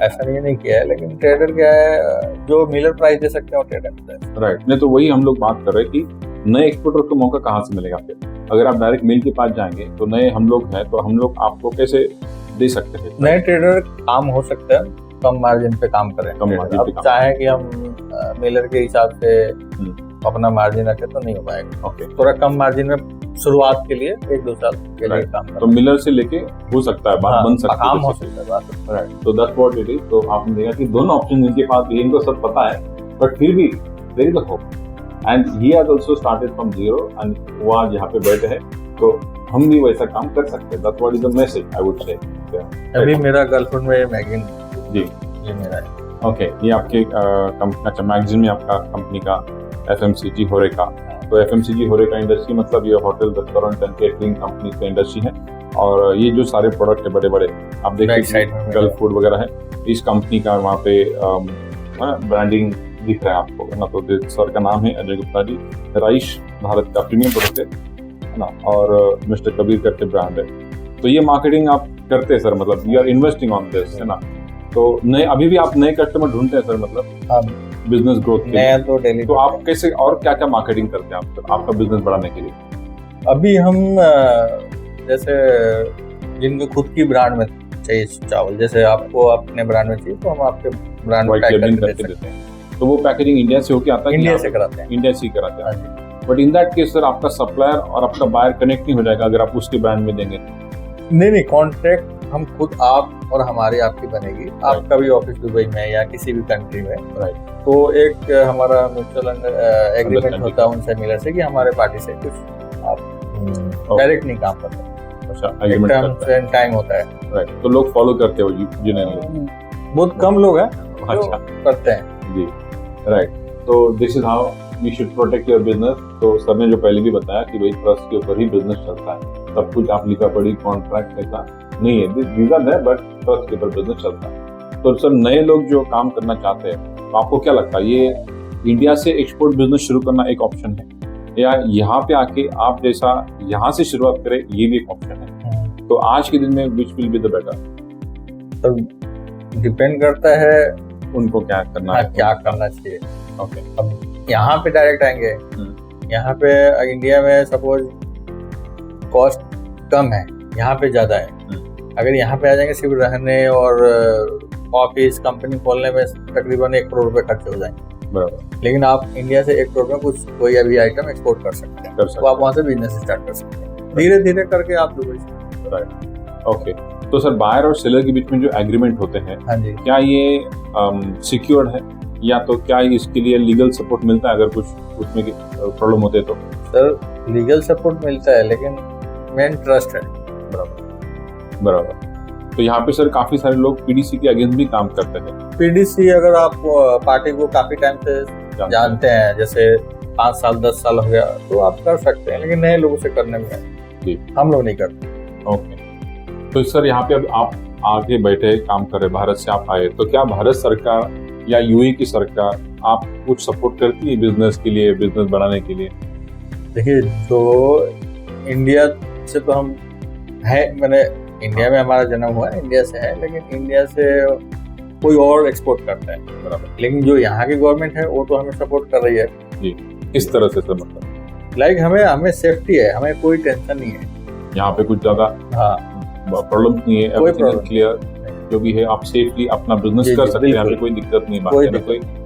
ऐसा नहीं किया है, लेकिन ट्रेडर क्या है, जो मिलर प्राइस दे सकते हैं ट्रेडर, राइट? नहीं तो वही हम लोग बात कर रहे हैं कि नए एक्सपोर्टर को मौका कहाँ से मिलेगा फिर? अगर आप डायरेक्ट मिल के पास जाएंगे तो नए हम लोग हैं, तो हम लोग आपको कैसे दे सकते हैं? नए ट्रेडर काम हो सकता है कम मार्जिन पे काम करें, अब चाहे कि हम मिलर के हिसाब से अपना मार्जिन रखे तो नहीं हो पाएगा। ओके, थोड़ा कम मार्जिन में शुरुआत के लिए 1-2 साल के लिए काम तो मिलर से लेके हो सकता है बात बन सकती है, काम हो सकता है बात, राइट? तो दैट्स व्हाट इट इज। तो आपने देखा कि दोनों ऑप्शन इनके पास भी, इनको सब पता है, बट फिर भी there is a hope, and he has also started from zero, and वो आज यहाँ पे बैठे हैं, तो हम भी वैसा काम कर सकते हैं। That's what is the message I would से। अभी मेरा गर्लफ्रेंड में मैगजीन, जी ये मेरा है। ओके, ये आपके कंपनी, अच्छा, मैगजीन में आपका कंपनी का FMCG होरेका। तो FMCG होरेका इंडस्ट्री मतलब ये hotel, restaurant and catering company का इंडस्ट्री है, और ये जो सारे प्रोडक्ट है बड़े बड़े आप देखिए, गल्फ फूड वगैरह है, इस कंपनी का वहाँ पे ब्रांडिंग दिख रहा है आपको, है ना? तो सर का नाम है अजय गुप्ता जी, राइस भारत का प्रीमियम प्रोडक्ट है ना, और मिस्टर कबीर करके ब्रांड है। तो ये मार्केटिंग आप करते हैं सर, मतलब you are investing on this, है ना? तो नए, अभी भी आप नए कस्टमर ढूंढते हैं सर, मतलब बिजनेस ग्रोथ के लिए? तो आप कैसे और क्या क्या मार्केटिंग करते हैं आप आपका बिजनेस बढ़ाने के लिए? अभी हम जैसे जिनको खुद की ब्रांड में चाहिए चावल, जैसे आपको अपने ब्रांड में चाहिए, तो हम आपके ब्रांड में पैक करके देते हैं। तो वो पैकेजिंग इंडिया से होके आता है? इंडिया से कराते हैं, इंडिया से ही कराते हैं। But in that case sir, आपका सप्लायर और आपका बायर कनेक्ट नहीं हो जाएगा अगर आप उसके ब्रांड में देंगे? नहीं, कॉन्ट्रैक्ट हम खुद, आप और हमारी आपकी बनेगी। आपका भी ऑफिस दुबई में या किसी भी कंट्री में, राइट? तो एक हमारा म्यूचुअल एग्रीमेंट होता है उनसे मिलर से कि हमारे पार्टी से कुछ आप डायरेक्ट नहीं काम कर सकते। अच्छा, एग्रीमेंट टाइम होता है, राइट? तो लोग फॉलो करते हो जनरली? बहुत कम लोग हैं अच्छा करते हैं जी, राइट? तो this is how you should protect your business. तो सर ने जो पहले भी बताया कि भाई ट्रस्ट के ऊपर ही बिजनेस चलता है, सब कुछ आप लिखा पढ़ी कॉन्ट्रैक्ट ऐसा नहीं है, रीजन है, बट ट्रस्ट के ऊपर बिजनेस चलता है। तो सर, नए लोग जो काम करना चाहते हैं, तो आपको क्या लगता है, ये इंडिया से एक्सपोर्ट बिजनेस शुरू करना एक ऑप्शन है, या यहाँ पे आके आप जैसा यहाँ से शुरुआत करें, ये भी एक ऑप्शन है? तो आज के दिन में which will be the better? तो डिपेंड करता है उनको क्या करना है, क्या करना चाहिए। ओके, अब यहाँ पे डायरेक्ट आएंगे, यहाँ पे इंडिया में सपोज कॉस्ट कम है, यहाँ पे ज्यादा है। अगर यहाँ पे आ जाएंगे, सिर्फ रहने और ऑफिस कंपनी खोलने में तकरीबन 1 करोड़ रुपए खर्च हो जाएंगे, बराबर। लेकिन आप इंडिया से 1 करोड़ में कुछ कोई अभी आइटम एक्सपोर्ट कर सकते हैं, तो आप वहाँ से बिजनेस स्टार्ट कर सकते हैं, धीरे धीरे करके आप दुबई से। Right, okay. तो सर, बायर और सेलर के बीच में जो एग्रीमेंट होते हैं, हाँ जी, क्या ये सिक्योर्ड है? या तो क्या इसके लिए लीगल सपोर्ट मिलता है अगर कुछ उसमें प्रॉब्लम होते तो? सर लीगल सपोर्ट मिलता है, लेकिन मेन ट्रस्ट है। बराबर। तो यहाँ पे सर काफी सारे लोग पीडीसी के अगेंस्ट भी काम करते हैं। पीडीसी अगर आप पार्टी को काफी टाइम से जानते हैं, जैसे 5 साल 10 साल हो गया, तो आप कर सकते हैं, लेकिन नए लोगों से करने में हम लोग नहीं करते। ओके, तो सर यहाँ पे अब आप आगे बैठे काम कर रहे, भारत से आप आए, तो क्या भारत सरकार या यूएई की सरकार आप कुछ सपोर्ट करती है बिजनेस के लिए, बिजनेस बढ़ाने के लिए? देखिए, तो इंडिया से तो हम है, मैंने इंडिया में हमारा जन्म हुआ है, इंडिया से है, लेकिन इंडिया से कोई और एक्सपोर्ट करता है। बराबर। लेकिन जो यहाँ की गवर्नमेंट है वो तो हमें सपोर्ट कर रही है। जी, किस तरह से सर? मतलब लाइक हमें सेफ्टी है, हमें कोई टेंशन नहीं है यहाँ पे, कुछ ज्यादा प्रॉब्लम नहीं है, कोई प्रॉब्लम क्लियर जो भी है, आप सेफली अपना बिजनेस कर सकते हैं, यहाँ पे कोई दिक्कत नहीं। कोई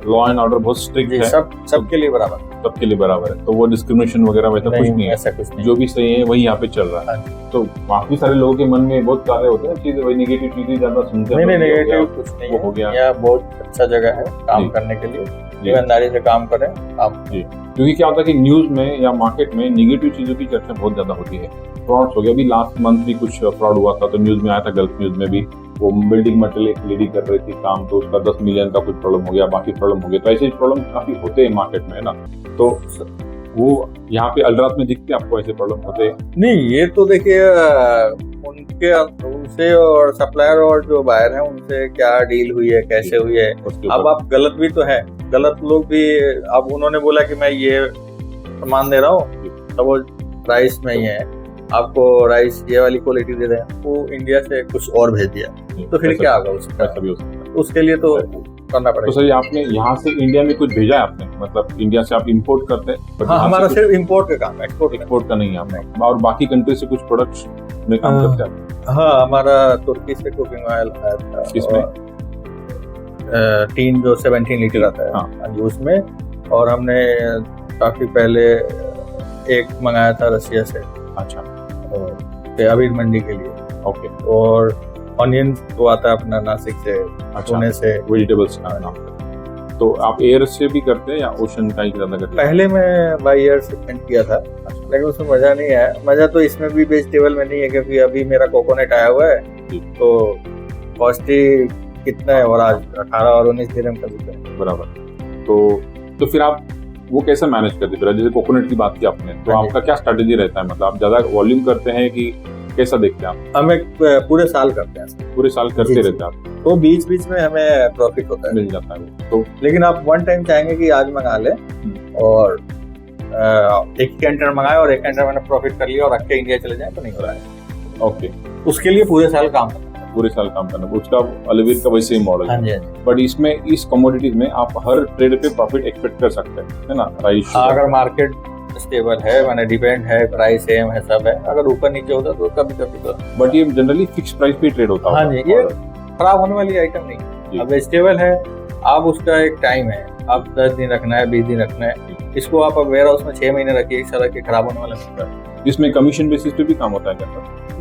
लॉ एंड ऑर्डर बहुत स्ट्रिक्ट है, सबके लिए बराबर, सबके लिए बराबर है, तो वो डिस्क्रिमिनेशन वगैरह वैसा कुछ नहीं है, ऐसा कुछ नहीं, जो भी सही है वही यहाँ पे चल रहा है। तो काफी सारे लोगों के मन में बहुत सारे होते हैं चीजें, वही नेगेटिव चीजें ज्यादा सुनते हैं। नहीं, नेगेटिव कुछ नहीं वो हो गया। यह बहुत अच्छा जगह है काम करने के लिए, ईमानदारी से काम करें आप। क्योंकि क्या होता है कि न्यूज में या मार्केट में नेगेटिव चीजों की चर्चा बहुत ज्यादा होती है। फ्रॉड्स हो गया, अभी लास्ट मंथ भी कुछ फ्रॉड हुआ था, तो न्यूज में आया था, गल्फ न्यूज में भी, वो बिल्डिंग मटेरियल एक लेडी कर रही थी काम, तो उसका 10 मिलियन का कुछ प्रॉब्लम हो गया, बाकी प्रॉब्लम हो गया। तो ऐसे प्रॉब्लम काफी होते हैं मार्केट में, है ना? तो वो यहाँ पे अलरात में दिखते आपको ऐसे प्रॉब्लम होते? नहीं, ये तो देखिए उनसे और सप्लायर और जो बायर है उनसे क्या डील हुई है, कैसे हुई है। अब आप गलत भी तो है, गलत लोग भी, अब उन्होंने बोला कि मैं ये सामान दे रहा हूँ, तो वो राइस में ही है, आपको राइस ये वाली क्वालिटी दे रहे हैं, वो इंडिया से कुछ और भेज दिया, तो फिर क्या होगा उसका? उसके लिए तो करना पड़ेगा। तो सर आपने यहाँ से इंडिया में कुछ भेजा है आपने, मतलब इंडिया से आप इंपोर्ट करते हैं? हाँ, हमारा सिर्फ इंपोर्ट का काम है, एक्सपोर्ट का नहीं है आपका। और बाकी कंट्री से कुछ प्रोडक्ट्स में काम करते हैं? हाँ, हमारा तुर्की से कुकिंग ऑयल आया था, इसमें टीन जो 17 लीटर आता है उसमें, और हमने काफी पहले एक मंगाया था रसिया से। अच्छा, अभी मंडी के लिए। ओके। और ऑनियन तो आता है अपना नासिक से, पुणे से, वेजिटेबल्स का नाम। तो आप एयर से भी करते हैं या ओशन का ही ज्यादा करते हैं? पहले मैं बाय एयर शिपमेंट किया था, लेकिन उसमें मजा नहीं आया। मजा तो इसमें भी वेजिटेबल में नहीं है, क्योंकि अभी मेरा कोकोनट आया हुआ है, तो कॉस्टली कितना है, और आज 18 और 19 दिरहम का बिकता है। बराबर। तो फिर आप वो कैसे मैनेज करते हैं? जैसे कोकोनट की बात की आपने, तो आपका क्या स्ट्रेटेजी रहता है? मतलब आप ज्यादा वॉल्यूम करते हैं कि कैसा देखते हैं आप? हम पूरे साल करते हैं, पूरे साल करते रहते हैं आप, तो बीच बीच में हमें प्रॉफिट होता है, मिल जाता है तो। लेकिन आप वन टाइम चाहेंगे कि आज मंगा ले और एक कैंटर मंगाए और एक कैंटर मैंने प्रॉफिट कर लिया और रख के इंडिया चले जाए, तो नहीं हो रहा है। ओके, उसके लिए पूरे साल काम करना है, पूरे साल काम करना, उसका अलीवीर का वैसे ही मॉडल है। बट इसमें इस कमोडिटीज में आप हर ट्रेड पे प्रॉफिट एक्सपेक्ट कर सकते हैं, है ना? राइस अगर मार्केट स्टेबल है, मैंने डिपेंड है, प्राइस सेम है, सब है, अगर ऊपर नीचे होता तो कभी कभी तो। बट ये जनरली फिक्स प्राइस पे ट्रेड होता है। हाँ जी, ये खराब होने वाली आइटम नहीं। अब वेजिटेबल है, आप उसका एक टाइम है, आप 10 दिन रखना है, 20 दिन रखना है, इसको आप वेयर हाउस में 6 महीने रखिए, एक साल रखिए, खराब होने वाला नहीं है। इसमें कमीशन बेसिस पे भी काम होता है क्या?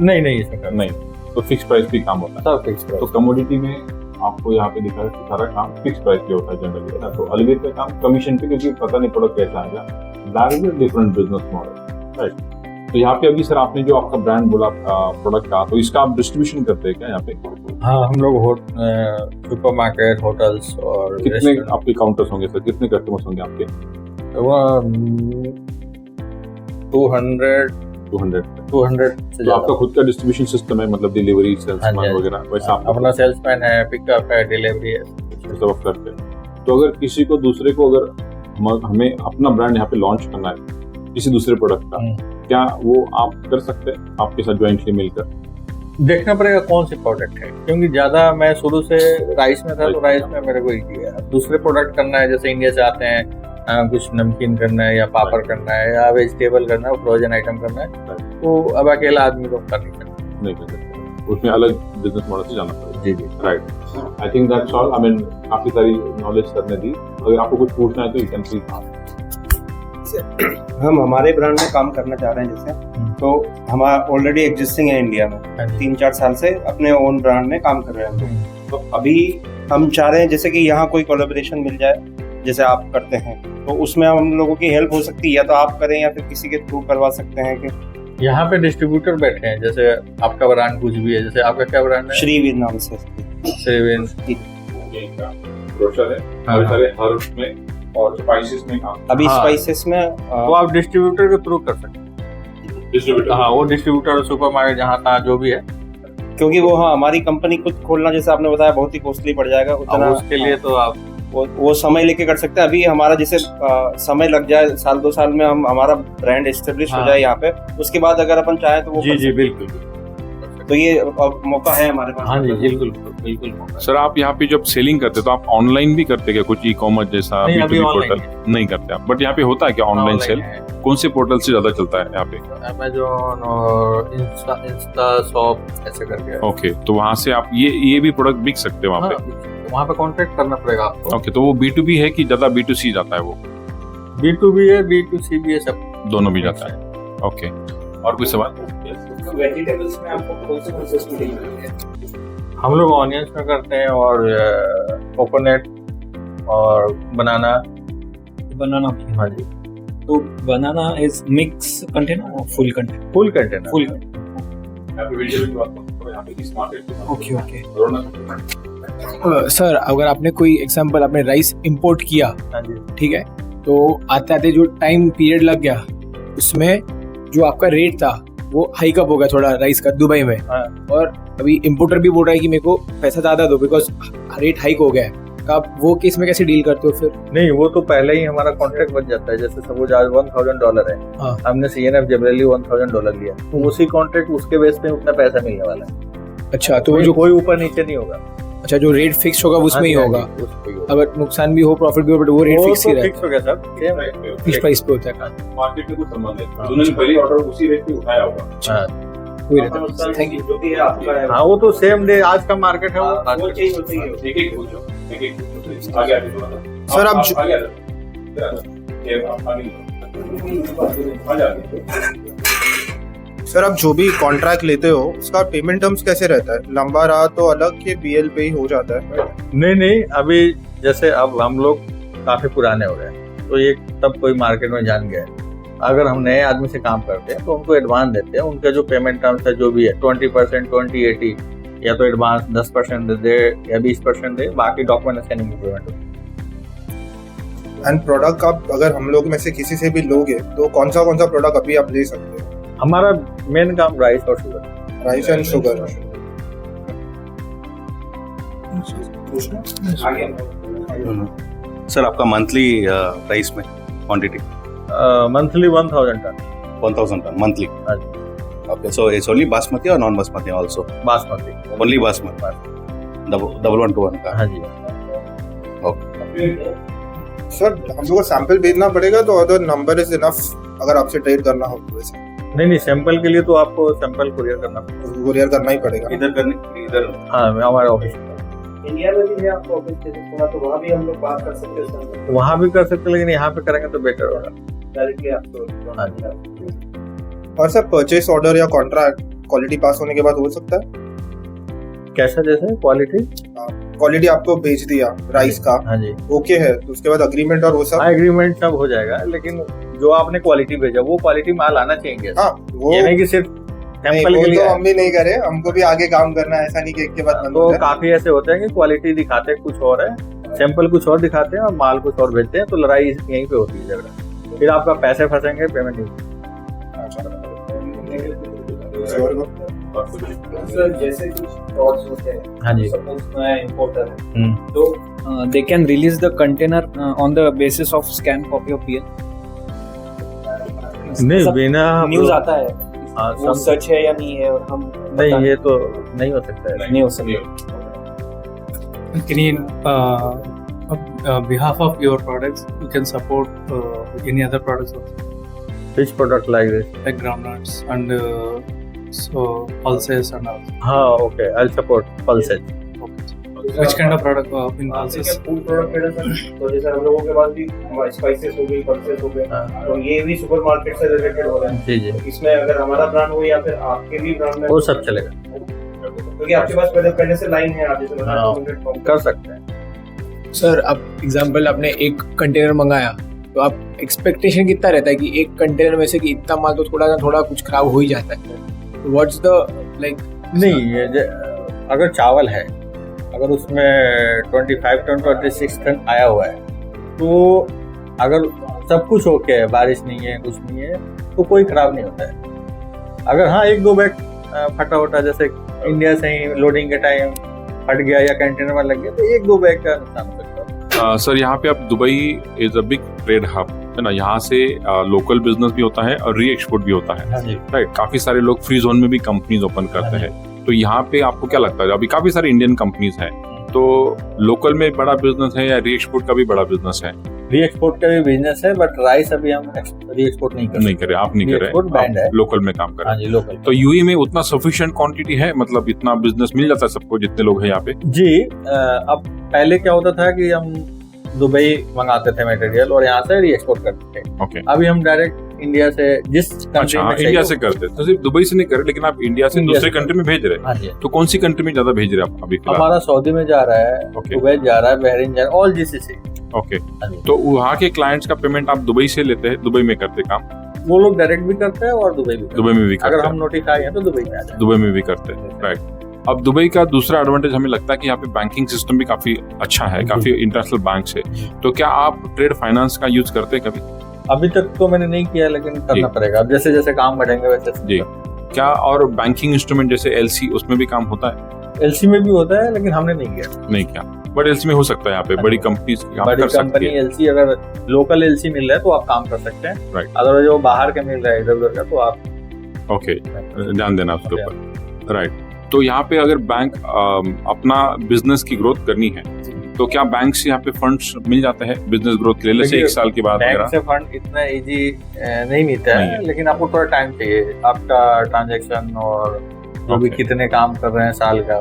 नहीं, इसमें नहीं, तो फिक्स प्राइस पे काम होता है, सब फिक्स प्राइस। तो कमोडिटी में आपको यहाँ पे दिखा है कि सारा काम फिक्स प्राइस पे होता है जनरली, है ना? तो अलीवीर पे काम कमीशन पे, क्योंकि पता नहीं प्रोडक्ट कैसा आएगा, that is a different business model, right? तो यहाँ पे अभी सर आपने जो आपका ब्रांड बोला प्रोडक्ट का, तो इसका आप डिस्ट्रीब्यूशन करते हैं क्या यहाँ पे? हाँ, हम लोग सुपरमार्केट, होटल्स और कितने आपके काउंटर्स होंगे सर, कितने कस्टमर्स होंगे आपके? 200 से तो आपका खुद का डिस्ट्रीब्यूशन सिस्टम है, मतलब डिलीवरी, सेल्समैन वगैरह वैसा? अपना सेल्समैन है, पिकअप है, डिलीवरी है, सब आप करते हैं। तो अगर किसी को दूसरे को, अगर हमें अपना ब्रांड यहाँ पे लॉन्च करना है किसी दूसरे प्रोडक्ट का, क्या वो आप कर सकते हैं आपके साथ ज्वाइंटली मिलकर? देखना पड़ेगा कौन सी प्रोडक्ट है, क्योंकि ज्यादा मैं शुरू से राइस में था, तो राइस में मेरे को इजी है। दूसरे प्रोडक्ट करना है, जैसे इंडिया से आते हैं, कुछ नमकीन करना है या पापड़ करना है या वेजिटेबल करना है, फ्रोजन आइटम करना है, तो अब अकेला आदमी को कर नहीं सकता, उसमें अलग बिजनेस मॉडल से जाना पड़ेगा। जी, right. I think that's all. I mean काफी सारी नॉलेज सर ने दी, अगर आपको कुछ पूछना है तो यू कैन प्लीज। हम हमारे ब्रांड में काम करना चाह रहे हैं, जैसे तो हमारा ऑलरेडी एग्जिस्टिंग है इंडिया में, 3-4 साल से अपने ओन ब्रांड में काम कर रहे हैं हम लोग। तो अभी हम चाह रहे हैं जैसे कि यहाँ कोई कोलैबोरेशन मिल जाए जैसे आप करते हैं, तो उसमें हम लोगों की हेल्प हो सकती है, या तो आप करें या फिर किसी के थ्रू करवा सकते हैं कि यहाँ पे डिस्ट्रीब्यूटर बैठे हैं, जैसे आपका ब्रांड कुछ भी है, जैसे आपका क्या ब्रांड है? श्रीवीर नाम से। श्रीवीर ब्रोशर है, बहुत सारे हर्ब्स में और स्पाइसेस में काम। अभी हाँ। स्पाइसेस में वो आप डिस्ट्रीब्यूटर के थ्रू कर सकते हैं। डिस्ट्रीब्यूटर, हाँ, वो डिस्ट्रीब्यूटर सुपरमार्केट जहाँ तहाँ जो भी है, क्योंकि वो हाँ हमारी कंपनी खुद खोलना जैसे आपने बताया बहुत ही कॉस्टली पड़ जाएगा, उतना उसके लिए तो आप वो समय लेके कर सकते हैं। अभी हमारा जैसे समय लग जाए, 1-2 साल में हम हमारा ब्रांड एस्टेब्लिश हो हाँ। जाए यहाँ पे, उसके बाद अगर अपन चाहें तो वो जी कर जी सकते बिल्कुल। हैं। तो ये मौका है हमारे पास। हाँ जी बिल्कुल बिल्कुल मौका है। सर आप यहाँ पे जब सेलिंग करते तो आप ऑनलाइन भी करते क्या, कुछ ई कॉमर्स जैसा नहीं, अभी B2B online पोर्टल नहीं करते आप, बट यहाँ पे होता है क्या ऑनलाइन सेल? कौन से पोर्टल से ज्यादा चलता है यहाँ पे? अमेजोन और इंस्टा शॉप ऐसे करके। ओके, तो वहाँ से आप ये भी प्रोडक्ट बिक सकते हैं वहाँ पे? वहाँ पे कॉन्टेक्ट करना पड़ेगा आपको। ओके, तो वो B2B है कि ज्यादा B2C जाता है? वो B2B है, B2C भी है, सब दोनों भी जाता है। ओके, और कोई सवाल? वेजिटेबल्स में आपको कौन से प्रोसेस में डील करते हैं? हम लोग ऑनियंस में करते हैं, और कोकोनट और बनाना। हाँ जी, तो बनाना इज मिक्स कंटेनर और full container? Full container. Full okay okay. Sir अगर आपने कोई एग्जांपल आपने राइस इंपोर्ट किया, हाँ जी, ठीक है, तो आते आते जो टाइम पीरियड लग गया उसमें जो आपका रेट था वो हाइक अप हो गया थोड़ा राइस का दुबई में, हाँ। और अभी इंपोर्टर भी बोल रहा है कि मेरे को पैसा ज्यादा दो बिकॉज रेट हाइक हो गया है। तो आप वो केस में कैसे डील करते हो फिर? नहीं, वो तो पहले ही हमारा कॉन्ट्रैक्ट बन जाता है। जैसे सपोज आज $1,000 है, हाँ। हमने CNF जेबरेली $1,000 लिया, तो उसी कॉन्ट्रैक्ट उसके बेस पे उतना पैसा मिलने वाला है। अच्छा, तो वो जो जो कोई ऊपर नीचे नहीं होगा। अच्छा जो रेट फिक्स होगा उसमें ही हाँ जी, होगा, हाँ जी, उस पे ही होगा। अगर नुकसान भी हो प्रॉफिट भी हो बट वो रेट वो फिक्स ही तो रहता फिक्स हो गया सब, सेम है। है, फिक्स प्राइस पे होता है। मार्केट में कुछ संबंध है, उन्होंने पहले ऑर्डर उसी रेट पे उठाया होगा। हाँ, वही रहता है। Thank you. जो भी है आपका है, हाँ, वो तो सेम डे आज का मार्केट है, वो चेंज होती है। एक-एक पूछो, एक-एक पूछो, आगे आगे थोड़ा सा। सर, आप आगे आ जाओ। ये आप आगे आ जाओ। सर आप जो भी कॉन्ट्रैक्ट लेते हो उसका पेमेंट टर्म्स कैसे रहता है? लंबा रहा तो अलग के BL पे ही हो जाता है? नहीं, अभी जैसे अब हम लोग काफी पुराने हो गए, तो ये तब कोई मार्केट में जान गया है। अगर हम नए आदमी से काम करते हैं तो उनको एडवांस देते हैं, उनका जो पेमेंट टर्म्स है जो भी है 20%, 20-80, या तो एडवांस 10% दे या 20% दे, बाकी डॉक्यूमेंट स्कैनिंग की पेमेंट होती है। एंड प्रोडक्ट आप अगर हम लोग में से किसी से भी लोगे तो कौन सा प्रोडक्ट अभी आप ले सकते हो? हमारा मेन काम राइस और sugar. Rice and sugar. Sir आपका मंथली प्राइस में quantity? Monthly 1000 ton. 1000 ton monthly. हाँ Okay, so it's only basmati or non-basmati also? Basmati. Only basmati. Double 121 का. हाँ जी। Okay. सर हम लोग को सैंपल भेजना पड़ेगा तो अदर नंबर इज इनफ अगर आपसे ट्रेड करना हो तो? वैसे नहीं, सैंपल के लिए तो आपको सैंपल कुरियर करना पड़ेगा। कुरियर करना ही पड़ेगा। इधर हाँ, हमारे ऑफिस इंडिया में भी है आपको ऑफिस जैसे थोड़ा, तो वहाँ भी हम लोग बात कर सकते हैं, वहाँ भी कर सकते हैं, लेकिन यहाँ पे करेंगे तो बेटर होगा। डायरेक्टली आपको। हाँ जी। और सर परचेस ऑर्डर या कॉन्ट्रैक्ट क्वालिटी पास होने के बाद हो सकता है? कैसा जैसे क्वालिटी आपको भेज दिया राइस का, हाँ जी, ओके है, तो उसके बाद अग्रीमेंट और वो सब? हाँ, एग्रीमेंट सब हो जाएगा, लेकिन जो आपने क्वालिटी भेजा वो क्वालिटी माल आना चाहिए। हाँ वो ये नहीं कि सिर्फ नहीं, सैंपल वो के लिए तो आए। हम भी नहीं करे, हमको भी आगे काम करना है, ऐसा नहीं कि एक के बाद बंद तो हो जाए। काफी ऐसे होते हैं कि क्वालिटी दिखाते हैं कुछ और है, सैंपल कुछ और दिखाते हैं और माल कुछ और भेजते हैं, तो लड़ाई यहीं पे होती है, झगड़ा। फिर आपका पैसे फंसेंगे, पेमेंट नहीं। सर जैसे कुछ फ्रॉड्स होते हैं, हाँ जी। सपोज मैं इंपोर्टर है, तो they can release the container on the basis of scan copy of PL? नहीं, बिना न्यूज आता है, हाँ, वो सब सच है या नहीं है, और हम नहीं, ये तो नहीं हो सकता है। नहीं हो सकता। Can you, behalf of your products, you can support any other products also, Which product like this? like groundnuts and so pulses and all. हाँ, okay, I'll support pulses. Which kind of product in pulses? Food product है सर, तो जैसे हम लोगों के पास भी स्पाइसेस हो गई, पल्सेस हो गए, हाँ। तो ये भी सुपरमार्केट से रिलेटेड हो रहा है। जी जी, इसमें अगर हमारा ब्रांड हो या फिर आपके भी ब्रांड में, वो सब चलेगा, क्योंकि आपके पास पहले से लाइन है, आप जैसे हाँ। कर सकते हैं। सर अब एग्जांपल आपने एक कंटेनर मंगाया तो आप एक्सपेक्टेशन कितना रहता है कि एक कंटेनर में से कि इतना माल तो थोड़ा ना थोड़ा कुछ खराब हो ही जाता है, व्हाट्स द लाइक? नहीं, अगर चावल है, अगर उसमें 25 टन 26 टन आया हुआ है, तो अगर सब कुछ ओके है, बारिश नहीं है, कुछ नहीं है, तो कोई खराब नहीं होता है। अगर हाँ 1-2 बैग फटा उटा, जैसे इंडिया से ही लोडिंग के टाइम फट गया या कंटेनर में लग गया, तो 1-2 बैग का नुकसान हो सकता है। सर यहाँ पे आप Dubai is a big trade hub है ना, यहाँ से लोकल बिजनेस भी होता है और री एक्सपोर्ट भी होता है, राइट। काफी सारे लोग फ्री जोन में भी कंपनीज ओपन करते हैं, तो यहाँ पे आपको क्या लगता है, अभी काफी सारे इंडियन कंपनीज हैं, तो लोकल में बड़ा बिजनेस है या री एक्सपोर्ट का भी बड़ा बिजनेस है? री एक्सपोर्ट का भी बिजनेस है, बट राइस अभी हम री एक्सपोर्ट नहीं कर रहे, आप नहीं कर रहे, लोकल में काम कर रहे हैं। लोकल। तो यूएई में उतना सफिशिएंट क्वांटिटी है, मतलब इतना बिजनेस मिल जाता है सबको, जितने लोग हैं यहाँ पे? जी, अब पहले क्या होता था कि हम दुबई मंगाते थे मटेरियल और यहाँ से री एक्सपोर्ट करते थे। ओके। अभी हम डायरेक्ट इंडिया से जिस कंट्री में इंडिया से करते हैं, तो सिर्फ दुबई से नहीं कर रहे, लेकिन आप इंडिया से दूसरे कंट्री में भेज रहे हैं। हाँ जी। तो कौन सी कंट्री में ज्यादा भेज रहे हैं आप अभी? हमारा सऊदी में जा रहा है, कुवैत जा रहा है, बहरीन जा रहा है, ऑल जीसीसी। ओके। तो वहाँ के क्लाइंट्स का पेमेंट आप दुबई से लेते हैं, दुबई में करते काम? वो लोग डायरेक्ट भी करते हैं और दुबई भी करते हैं। अगर हम नोटिफाई हैं तो दुबई में आ जाए। दुबई में भी करते हैं, राइट। अब दुबई का दूसरा एडवांटेज हमें लगता है कि यहाँ पे बैंकिंग सिस्टम भी काफी अच्छा है, काफी इंटरनेशनल बैंक है। तो क्या आप ट्रेड फाइनेंस का यूज करते हैं कभी? अभी तक तो मैंने नहीं किया, लेकिन करना पड़ेगा। अब जैसे जैसे काम बढ़ेंगे वैसे जी। क्या और बैंकिंग इंस्ट्रूमेंट जैसे एलसी, उसमें भी काम होता है? एलसी में भी होता है, लेकिन हमने नहीं किया। बट एलसी में हो सकता है, यहाँ पे बड़ी कंपनी कर सकती है। एलसी अगर लोकल एलसी मिल रहा है तो आप काम कर सकते हैं, राइट। अगर जो बाहर का मिल रहा है इधर उधर का, तो आप ओके ध्यान देना उसके ऊपर, राइट। तो यहाँ पे अगर बैंक अपना बिजनेस की ग्रोथ करनी है, तो क्या बैंक से यहाँ पे फंड्स मिल जाते हैं बिजनेस ग्रोथ के लिए? जैसे 1 साल के बाद बैंक से फंड इतना इजी नहीं मिलता है, लेकिन आपको थोड़ा टाइम चाहिए, आपका ट्रांजैक्शन और जो भी कितने काम कर रहे हैं साल का,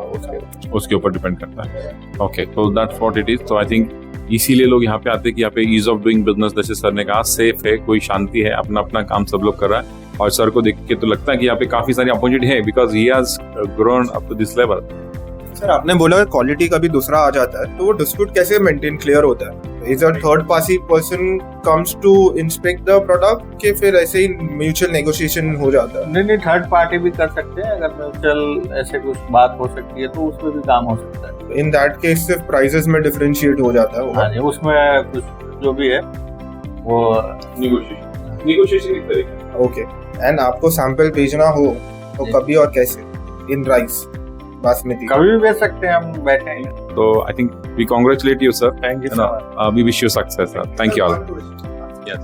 उसके ऊपर डिपेंड करता है। ओके, तो दैट्स व्हाट इट इज। तो आई थिंक इसीलिए लोग यहाँ पे आते हैं कि यहाँ पे ईज ऑफ डूइंग बिजनेस, जैसे सर ने कहा, सेफ है, कोई शांति है, अपना अपना काम सब लोग कर रहा है। और सर को देख के तो लगता है कि यहाँ पे काफी सारी अपॉर्चुनिटी है, because he has grown up to this level. Sir आपने बोला क्वालिटी का भी दूसरा आ जाता है, तो वो डिस्प्यूट कैसे मेंटेन क्लियर होता है? Is a third party person comes to inspect the product के फिर ऐसे ही म्यूचुअल नेगोशिएशन हो जाता है? नहीं, थर्ड पार्टी भी कर सकते हैं, अगर म्यूचुअल ऐसे कुछ बात हो सकती है तो उसमें भी काम हो सकता है। इन दैट केस सिर्फ प्राइसेस में डिफरेंशिएट हो जाता है? हाँ जी, उसमें कुछ जो भी है वो नेगोशिएशन एक तरीका। ओके। एंड आपको सैंपल भेजना हो तो कभी और कैसे? इन राइस बासमती कभी भी भेज सकते हैं, हम बैठे हैं। तो I think we congratulate you sir, thank you so much, we wish you success sir, thank you all. Yes.